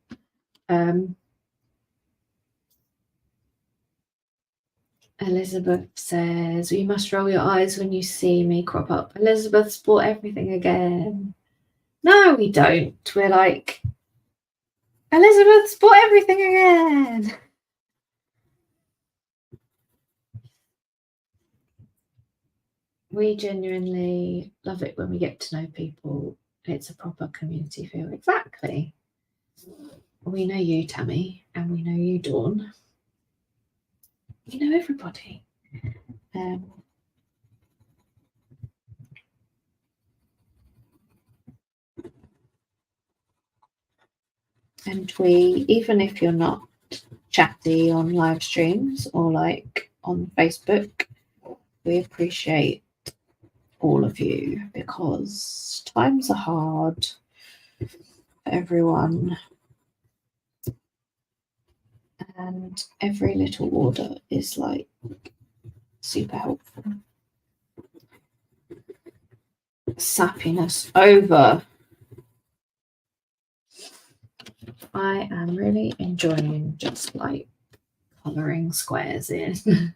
Elizabeth says, you must roll your eyes when you see me crop up. Elizabeth's bought everything again. No, we don't. We're like, Elizabeth's bought everything again. We genuinely love it when we get to know people. It's a proper community feel. Exactly. We know you, Tammy, and we know you, Dawn. You know everybody. And we, even if you're not chatty on live streams or like on Facebook, we appreciate all of you because times are hard for everyone and every little order is like super helpful. Sappiness over. I am really enjoying just like colouring squares in.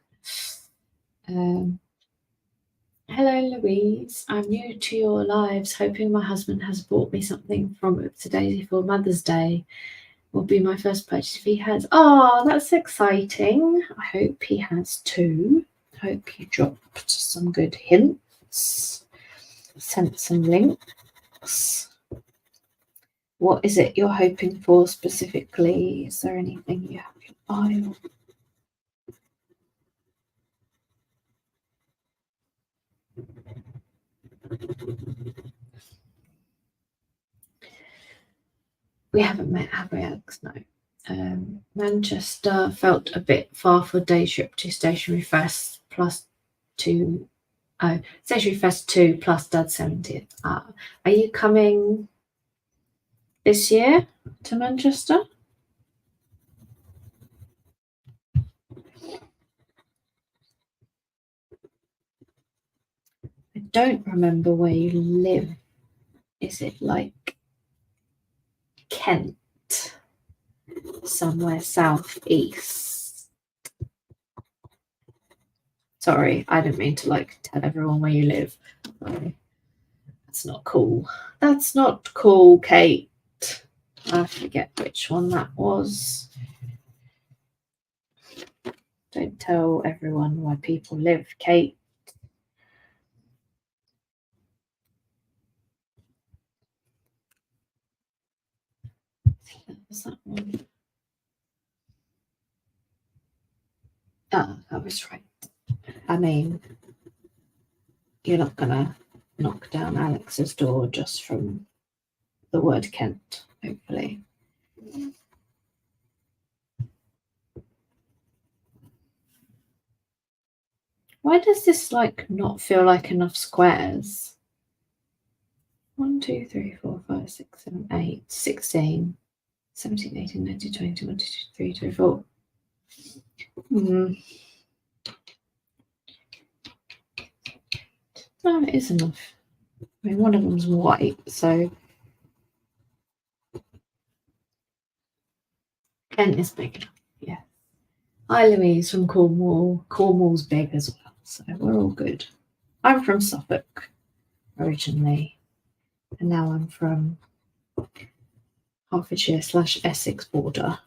Hello, Louise. I'm new to your lives, hoping my husband has bought me something from today for Mother's Day. Will be my first purchase if he has. Oh, that's exciting. I hope he has too. Hope you dropped some good hints, sent some links. What is it you're hoping for specifically? Is there anything you have your eye on? We haven't met, have we, Alex? No. Manchester felt a bit far for day trip to Stationery Fest plus 2. Oh, Stationery Fest 2 plus Dad's 70th. Are you coming this year to Manchester? I don't remember where you live. Is it like Kent? Somewhere southeast. Sorry, I didn't mean to like tell everyone where you live. Sorry. That's not cool. That's not cool, Kate. I forget which one that was. Don't tell everyone where people live, Kate. Was that one? Ah, that was right. I mean, you're not gonna knock down Alex's door just from the word Kent, hopefully. Why does this like not feel like enough squares? 1, 2, 3, 4, 5, 6, 7, 8, 16, 17, 18, 19, 20, 21, 22, 23, 24. No, it is enough. I mean, one of them's white, so Kent is big enough. Yeah. Hi, Louise from Cornwall. Cornwall's big as well, so we're all good. I'm from Suffolk originally, and now I'm from Hertfordshire/Essex border.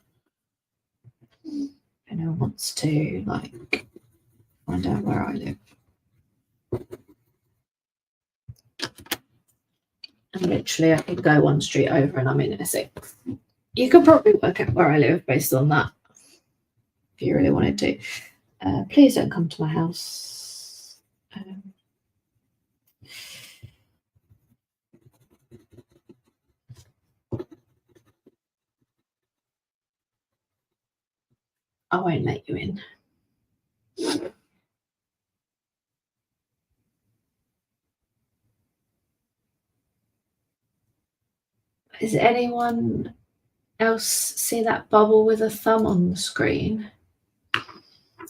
If anyone wants to like find out where I live. And literally I could go one street over and I'm in Essex. You could probably work out where I live based on that if you really wanted to. Please don't come to my house. I won't let you in. Does anyone else see that bubble with a thumb on the screen?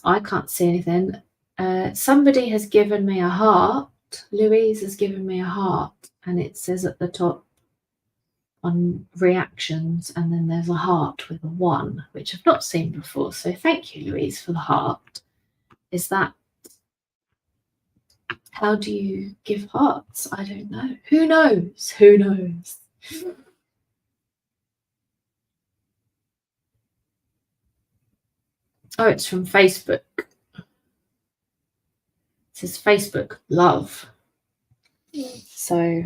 I can't see anything. Somebody has given me a heart. Louise has given me a heart, and it says at the top on reactions, and then there's a heart with a 1, which I've not seen before. So thank you, Louise, for the heart. Is that, how do you give hearts? I don't know. Who knows? Who knows? Oh, it's from Facebook. It says Facebook love. So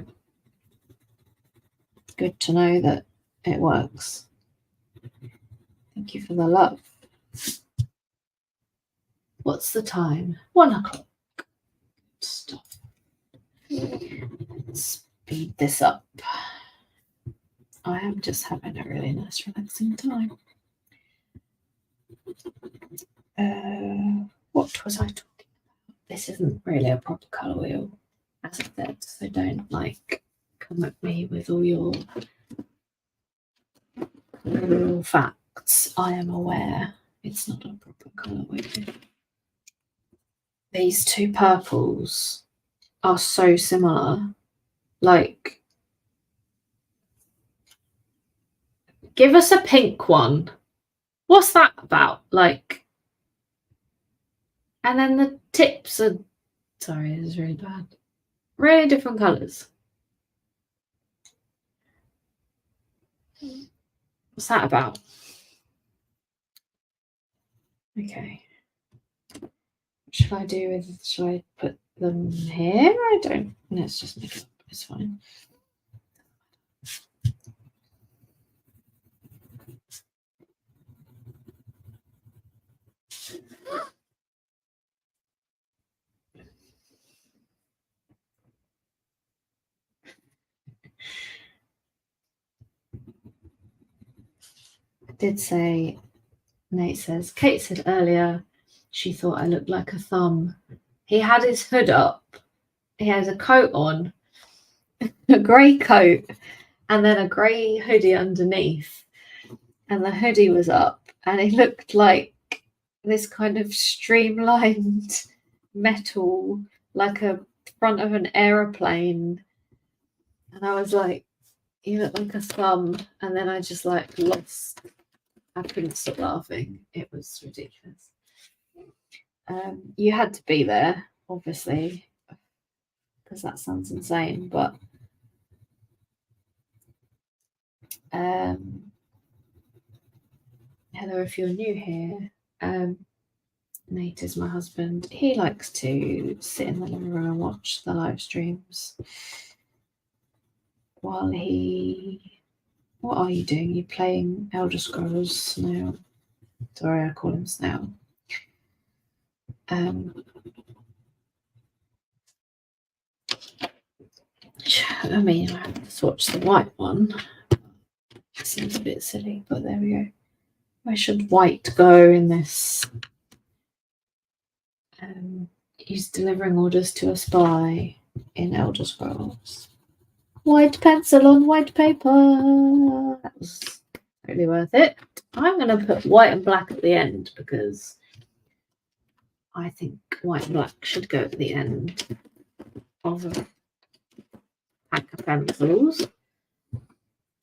good to know that it works. Thank you for the love. What's the time? 1 o'clock. Good stuff. Let's speed this up. I am just having a really nice relaxing time. What was I talking about? This isn't really a proper colour wheel, as I said, so don't like come at me with all your real facts. I am aware it's not a proper colour wheel. These two purples are so similar. Like, give us a pink one. What's that about? Like, and then the tips are, sorry, this is really bad. Really different colours. What's that about? Okay. What should I do with, should I put them here? I don't, let's just make it up, it's fine. I did say, Nate says, Kate said earlier she thought I looked like a thumb. He had his hood up. He has a coat on, a grey coat, and then a grey hoodie underneath. And the hoodie was up, and he looked like this kind of streamlined metal, like a front of an aeroplane. And I was like, you look like a thumb. And then I just like lost. I couldn't stop laughing. It was ridiculous. You had to be there, obviously, because that sounds insane. But hello, if you're new here. Nate is my husband. He likes to sit in the living room and watch the live streams while he What are you doing? You're playing Elder Scrolls Snail. Sorry, I call him Snail. I mean, I have to swatch the white one. It seems a bit silly, but there we go. Where should white go in this? He's delivering orders to a spy in Elder Scrolls. White pencil on white paper. That was totally worth it. I'm going to put white and black at the end because I think white and black should go at the end of a pack of pencils.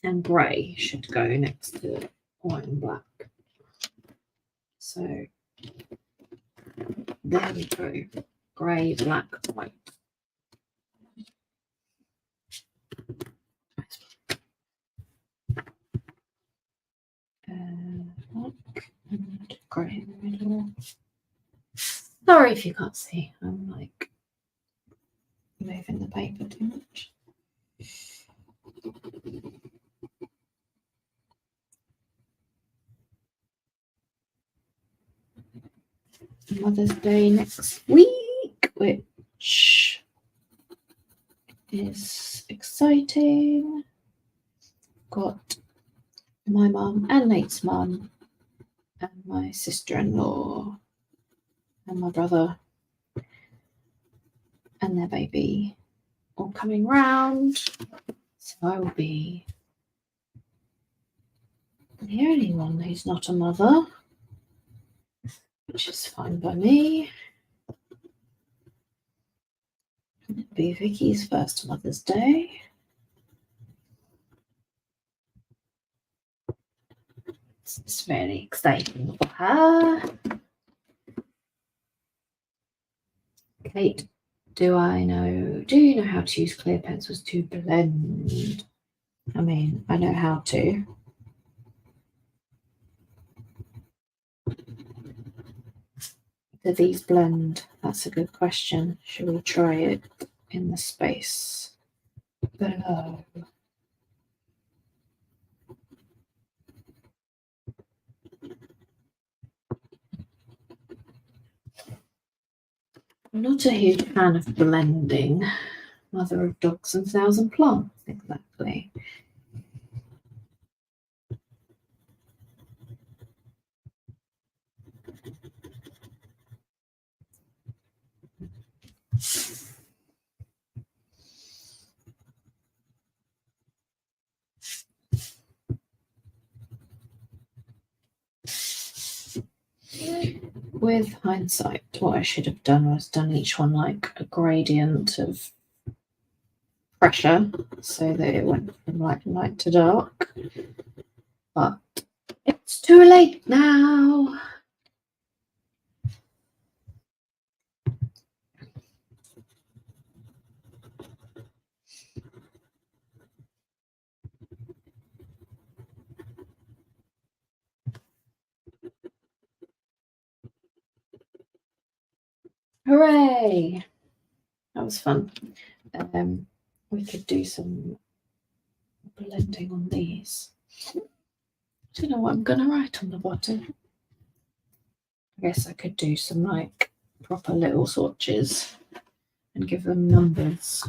And grey should go next to white and black. So there we go. Grey, black, white. Black and grey in the middle. Sorry if you can't see. I'm like moving the paper too much. Mother's Day next week, which is exciting. Got my mum and Nate's mum and my sister-in-law and my brother and their baby all coming round. So I will be the only one who's not a mother, which is fine by me. It'll be Vicky's first Mother's Day. It's really exciting for her. Kate, do you know how to use clear pencils to blend? I mean, I know how to. Do these blend? That's a good question. Shall we try it in the space below? I'm not a huge fan of blending. Mother of dogs and 1,000 plants, exactly. With hindsight, what I should have done was done each one like a gradient of pressure so that it went from light to dark. But it's too late now. Hooray! That was fun. We could do some blending on these. I don't know what I'm going to write on the bottom. I guess I could do some like proper little swatches and give them numbers.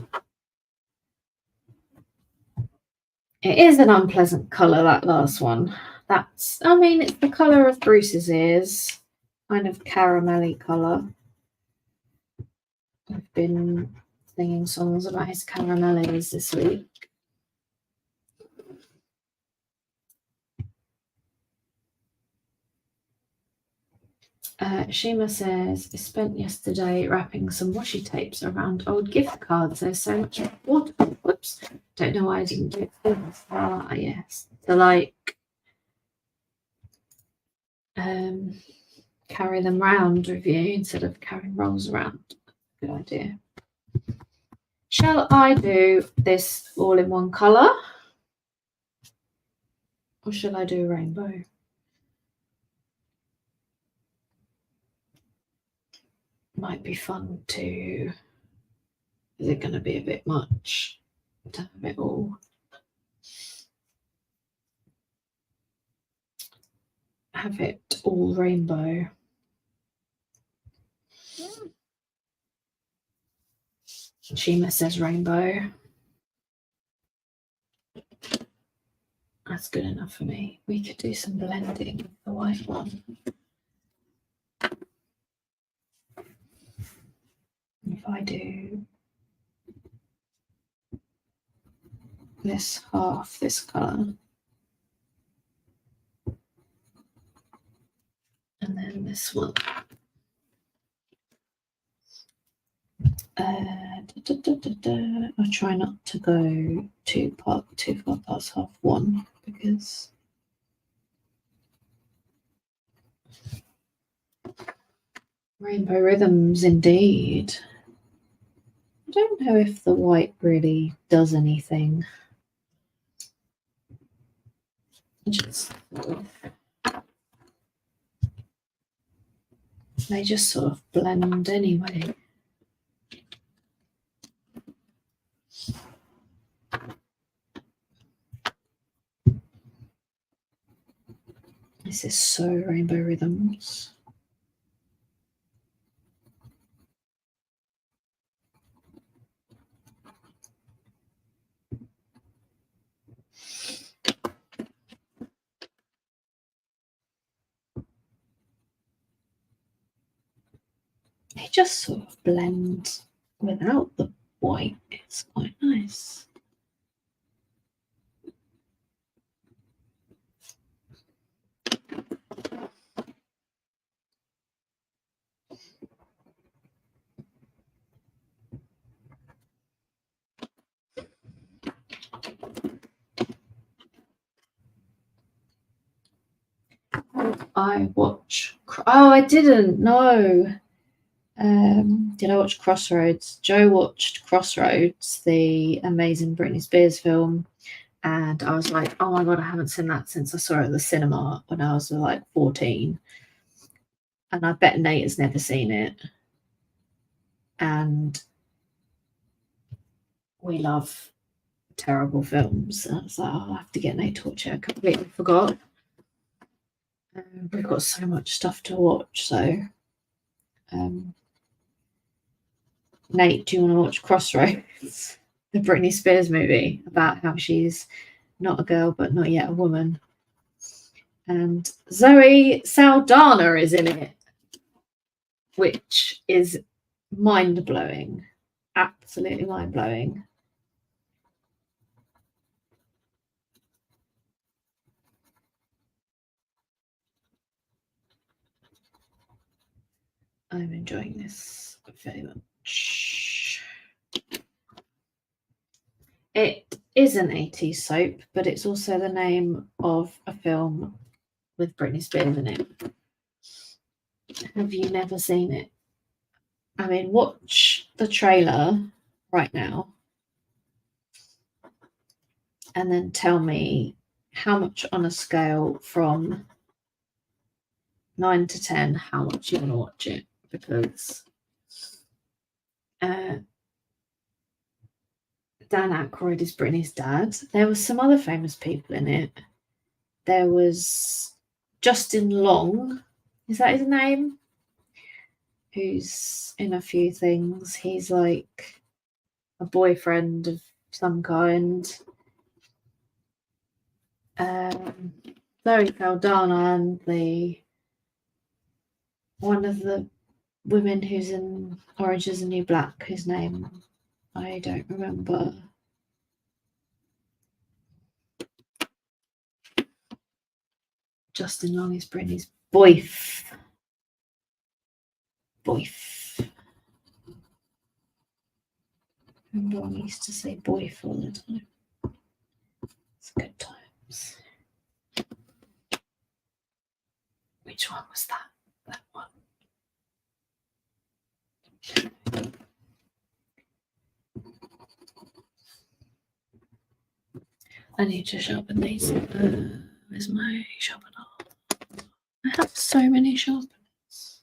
It is an unpleasant colour, that last one. It's the colour of Bruce's ears, kind of caramelly colour. I've been singing songs about his caramellies this week. Shima says, I spent yesterday wrapping some washi tapes around old gift cards. There's so much water. Whoops. Don't know why I didn't do it. Yes. To carry them round with you instead of carrying rolls around. Good idea. Shall I do this all in one colour? Or shall I do rainbow? Might be fun to. Is it going to be a bit much to have it all? have it all rainbow. Shima says rainbow. That's good enough for me. We could do some blending with the white one. If I do this half, this colour, and then this one. I'll try not to go too far past half one because rainbow rhythms indeed. I don't know if the white really does anything. Just they just sort of blend anyway. This is so rainbow rhythms. They just sort of blend without the white. It's quite nice. I watch. Oh, I didn't know. Did I watch Crossroads? Joe watched Crossroads, the amazing Britney Spears film, and I was like, oh my god, I haven't seen that since I saw it at the cinema when I was like 14. And I bet Nate has never seen it. And we love terrible films. And I was like, oh, I'll have to get Nate to watch it. I completely forgot. We've got so much stuff to watch, so Nate, do you want to watch Crossroads, the Britney Spears movie about how she's not a girl but not yet a woman? And Zoe Saldana is in it, which is mind-blowing, absolutely mind-blowing. I'm enjoying this very much. It is an 80s soap, but it's also the name of a film with Britney Spears in it. Have you never seen it? I mean, watch the trailer right now and then tell me how much on a scale from 9 to 10, how much you want to watch it, because Dan Aykroyd is Britney's dad. There was some other famous people in it. There was Justin Long, is that his name? Who's in a few things. He's like a boyfriend of some kind. Zoe Saldana and one of the women who's in Orange is the New Black, whose name I don't remember. Justin Long is Britney's boyf. Remember when we used to say boyf all the time? It's good times. Which one was that? That one. I need to sharpen these. Where's my sharpener? I have so many sharpeners.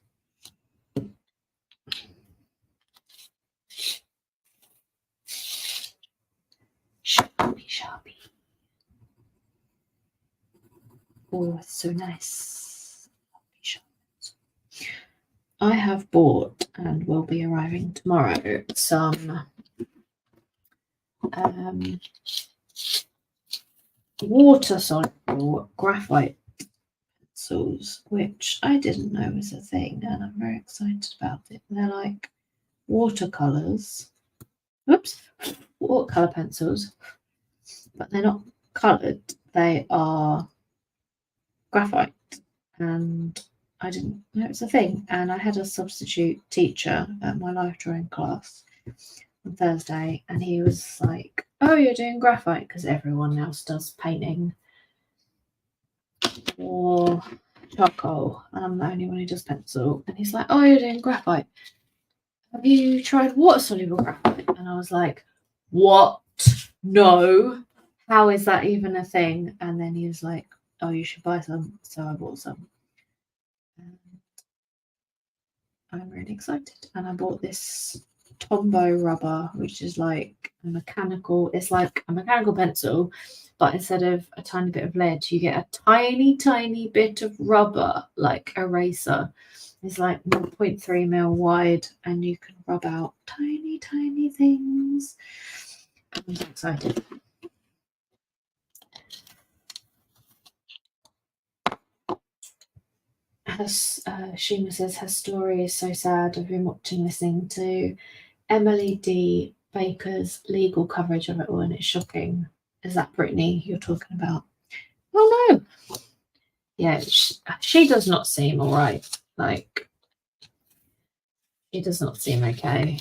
Sharpie. Oh, it's so nice. I have bought and will be arriving tomorrow some water soluble graphite pencils, which I didn't know was a thing, and I'm very excited about it. They're like watercolors. Oops, watercolor pencils, but they're not colored. They are graphite, and I didn't know it was a thing. And I had a substitute teacher at my life drawing class on Thursday, and he was like, "Oh, you're doing graphite," because everyone else does painting or charcoal, and I'm the only one who does pencil. And he's like, "Oh, you're doing graphite. Have you tried water soluble graphite?" And I was like, "What? No. How is that even a thing?" And then he was like, "Oh, you should buy some." So I bought some. I'm really excited. And I bought this Tombow rubber, which is like a mechanical, it's like a mechanical pencil, but instead of a tiny bit of lead, you get a tiny, tiny bit of rubber, like eraser. It's like 0.3 mil wide, and you can rub out tiny, tiny things. I'm so excited. Shima says her story is so sad. I've been listening to Emily D. Baker's legal coverage of it all, and it's shocking. Is that Brittany you're talking about? Oh no. Yeah, she does not seem all right. Like, she does not seem okay.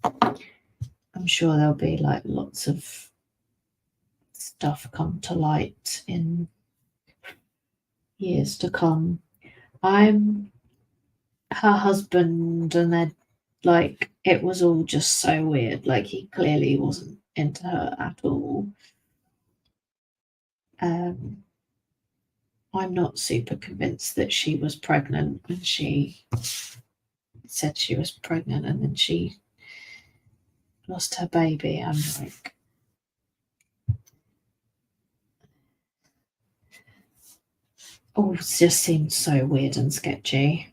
I'm sure there'll be like lots of stuff come to light in years to come. I'm her husband, and they're like, it was all just so weird. Like, he clearly wasn't into her at all. I'm not super convinced that she was pregnant, and she said she was pregnant and then she lost her baby. I'm like, oh, it just seemed so weird and sketchy.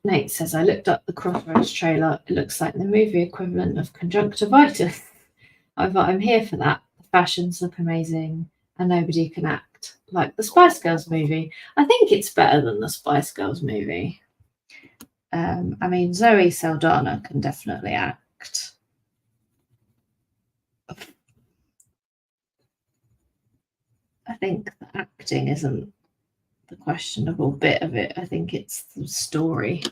Nate says, I looked up the Crossroads trailer. It looks like the movie equivalent of conjunctivitis. I'm here for that. The fashions look amazing and nobody can act. Like the Spice Girls movie. I think it's better than the Spice Girls movie. I mean, Zoe Saldana can definitely act. I think the acting isn't the questionable bit of it. I think it's the story.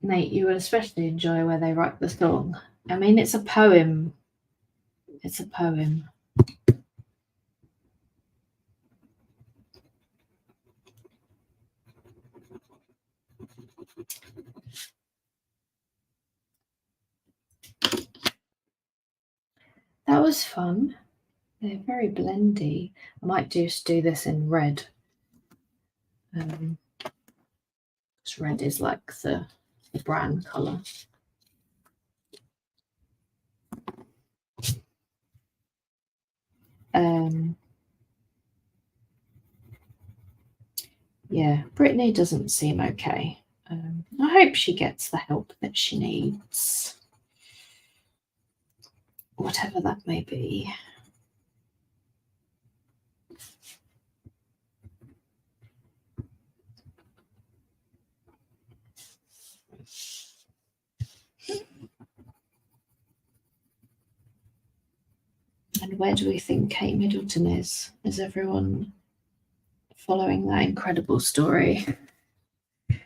Nate, you will especially enjoy where they write the song. I mean, it's a poem. It's a poem. That was fun. They're very blendy. I might just do this in red. Because red is like the brand colour. Yeah, Brittany doesn't seem okay. I hope she gets the help that she needs, whatever that may be. And where do we think Kate Middleton is? Is everyone following that incredible story? I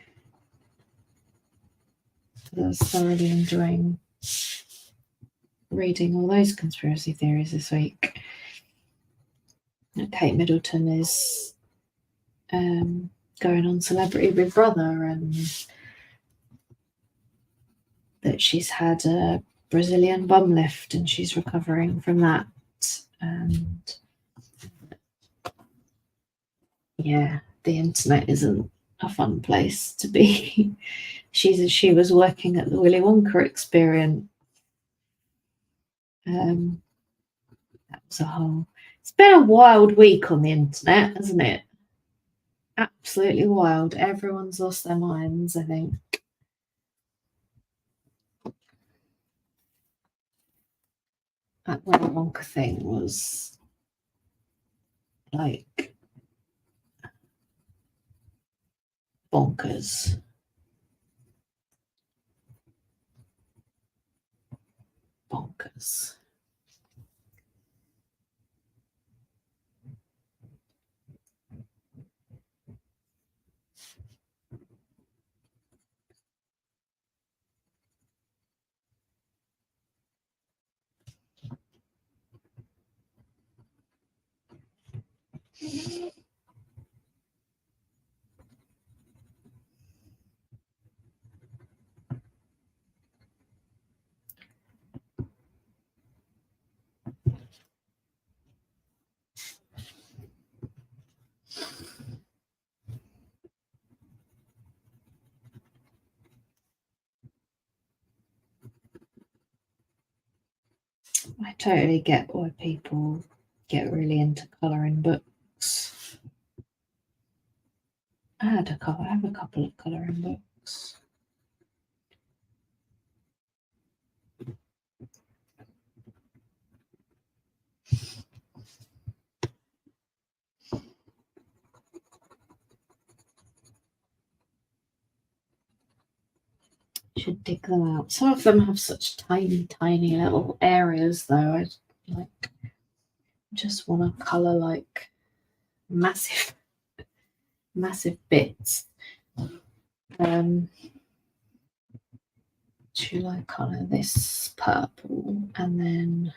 was thoroughly enjoying reading all those conspiracy theories this week. Kate Middleton is going on Celebrity Big Brother, and that she's had a Brazilian bum lift and she's recovering from that. And yeah, the internet isn't a fun place to be she was working at the Willy Wonka experience. That was a whole. It's been a wild week on the internet, hasn't it? Absolutely wild. Everyone's lost their minds, I think. That Willy Wonka thing was like bonkers. Bonkers. I totally get why people get really into colouring books. I have a couple of colouring books. Should dig them out. Some of them have such tiny, tiny little areas, though. I like just want to colour like massive, massive bits. Should I colour this purple and then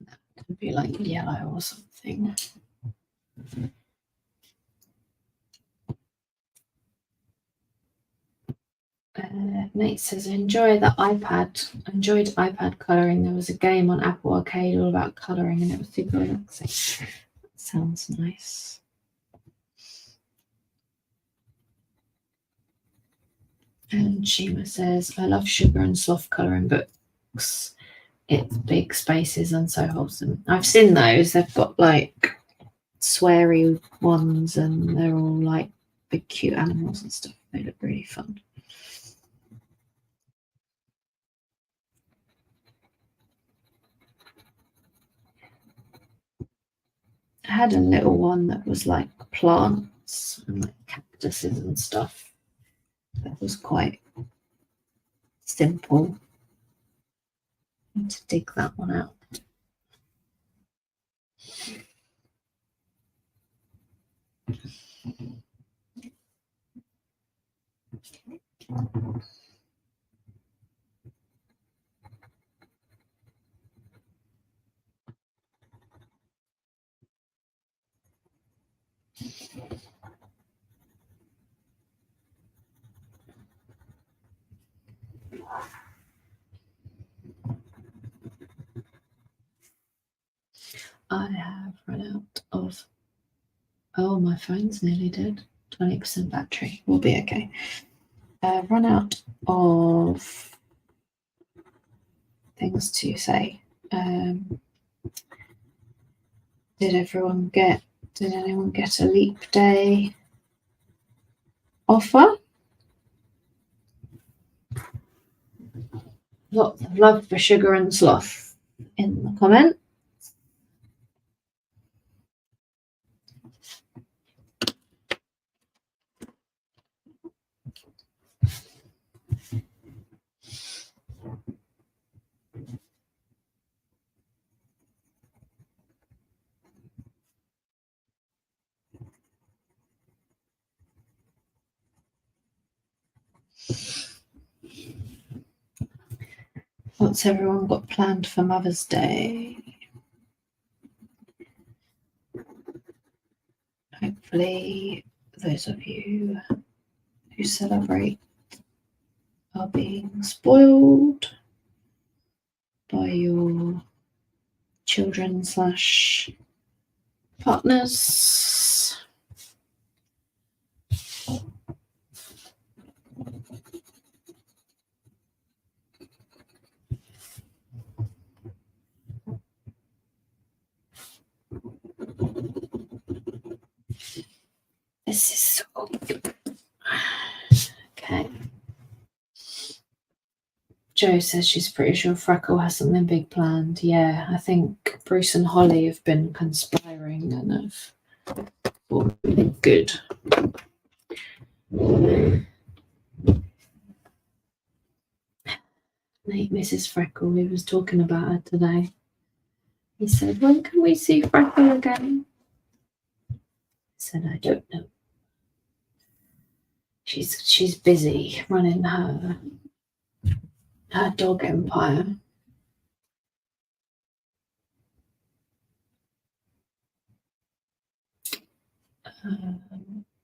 that could be like yellow or something? Nate says, enjoyed iPad colouring. There was a game on Apple Arcade all about colouring and it was super relaxing. That sounds nice. And Shima says, I love sugar and soft colouring books. It's big spaces and so wholesome. I've seen those. They've got like sweary ones and they're all like big cute animals and stuff. They look really fun. I had a little one that was like plants and like cactuses and stuff. That was quite simple. I need to dig that one out. I have run out of. Oh, my phone's nearly dead. 20% battery. We'll be okay. I've run out of things to say. Did anyone get a Leap Day offer? Lots of love for Sugar and Sloth in the comment. What's everyone got planned for Mother's Day? Hopefully, those of you who celebrate are being spoiled by your children / partners. Jo says she's pretty sure Freckle has something big planned. Yeah, I think Bruce and Holly have been conspiring and have been good. Nate misses Freckle. We was talking about her today. He said, when can we see Freckle again? I said, I don't know. She's busy running her dog empire.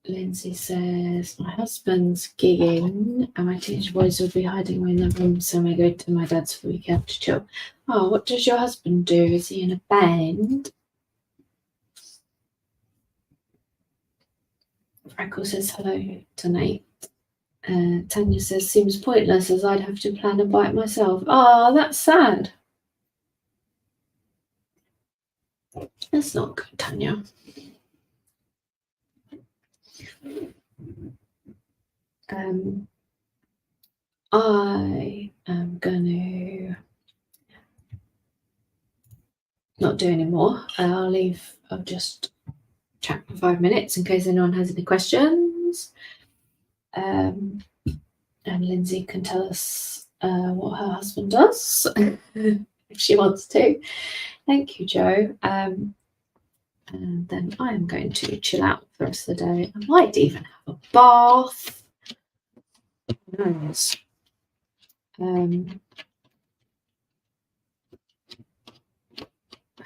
Lindsay says, my husband's gigging and my teenage boys will be hiding away in the room, so I go to my dad's for the weekend to chill. Oh, what does your husband do? Is he in a band? Freckle says hello to Nate. Tanya says, seems pointless as I'd have to plan a bite myself. Oh, that's sad. That's not good, Tanya. I am going to not do any more. I'll just chat for 5 minutes in case anyone has any questions. And Lindsay can tell us what her husband does if she wants to. Thank you, Jo. And then I am going to chill out for the rest of the day. I might even have a bath. Who knows? I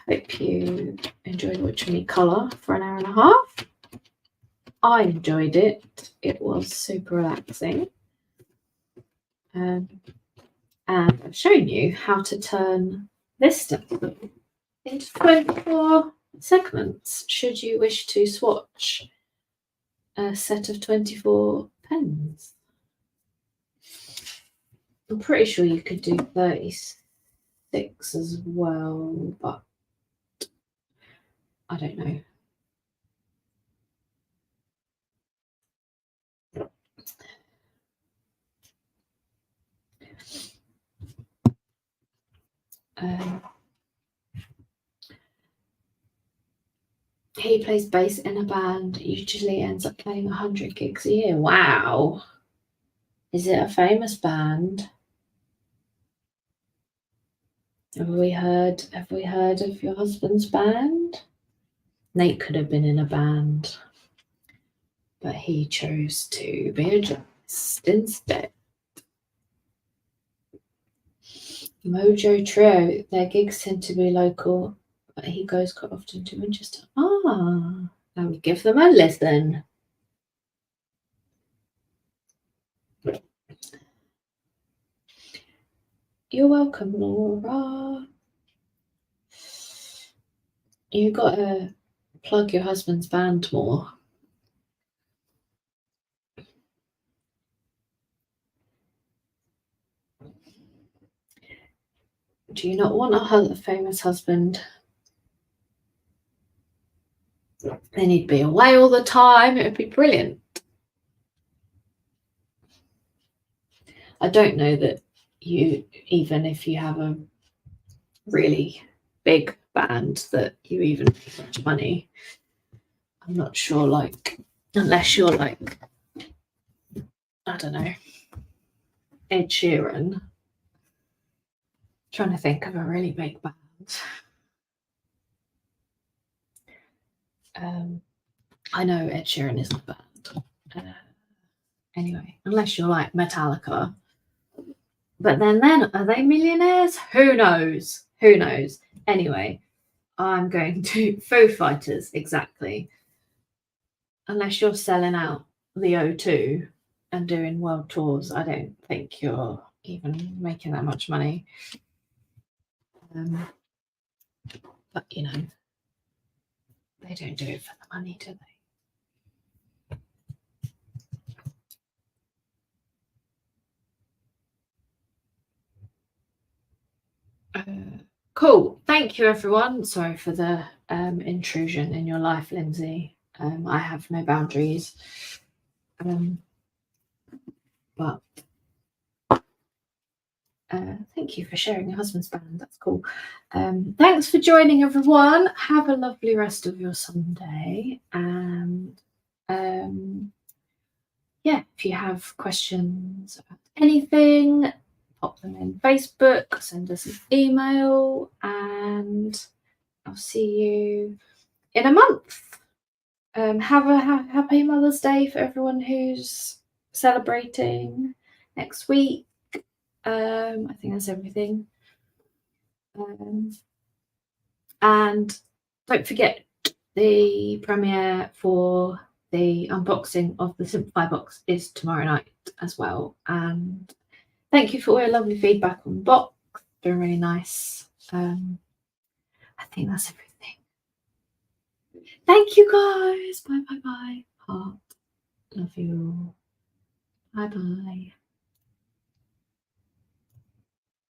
hope you enjoyed watching me colour for an hour and a half. I enjoyed it. It was super relaxing. And I've shown you how to turn this stencil into 24 segments should you wish to swatch a set of 24 pens. I'm pretty sure you could do 36 as well, but I don't know. He plays bass in a band, usually ends up playing 100 gigs a year. Wow. Is it a famous band? Have we heard of your husband's band? Nate could have been in a band, but he chose to be a journalist instead. Mojo Trio, their gigs tend to be local, but he goes quite often to Winchester. I will give them a listen. You're welcome, Laura. You got to plug your husband's band more. Do you not want a famous husband? Then he'd be away all the time. It would be brilliant. I don't know that you, even if you have a really big band, that you even make much money. I'm not sure, like, unless you're like, I don't know, Ed Sheeran. Trying to think of a really big band. I know Ed Sheeran isn't a band. Anyway, unless you're like Metallica. But then are they millionaires? Who knows? Who knows? Anyway, I'm going to Foo Fighters, exactly. Unless you're selling out the O2 and doing world tours, I don't think you're even making that much money. But you know, they don't do it for the money, do they? Cool. Thank you, everyone. Sorry for the intrusion in your life, Lindsay. I have no boundaries. But Thank you for sharing your husband's band. That's cool. Thanks for joining, everyone. Have a lovely rest of your Sunday. And yeah, if you have questions about anything, pop them in Facebook, send us an email, and I'll see you in a month. Have a happy Mother's Day for everyone who's celebrating next week. I think that's everything. And don't forget the premiere for the unboxing of the Simplify box is tomorrow night as well. And thank you for all your lovely feedback on the box. It's been really nice. I think that's everything. Thank you guys. Bye bye bye. Heart. Love you. Bye bye.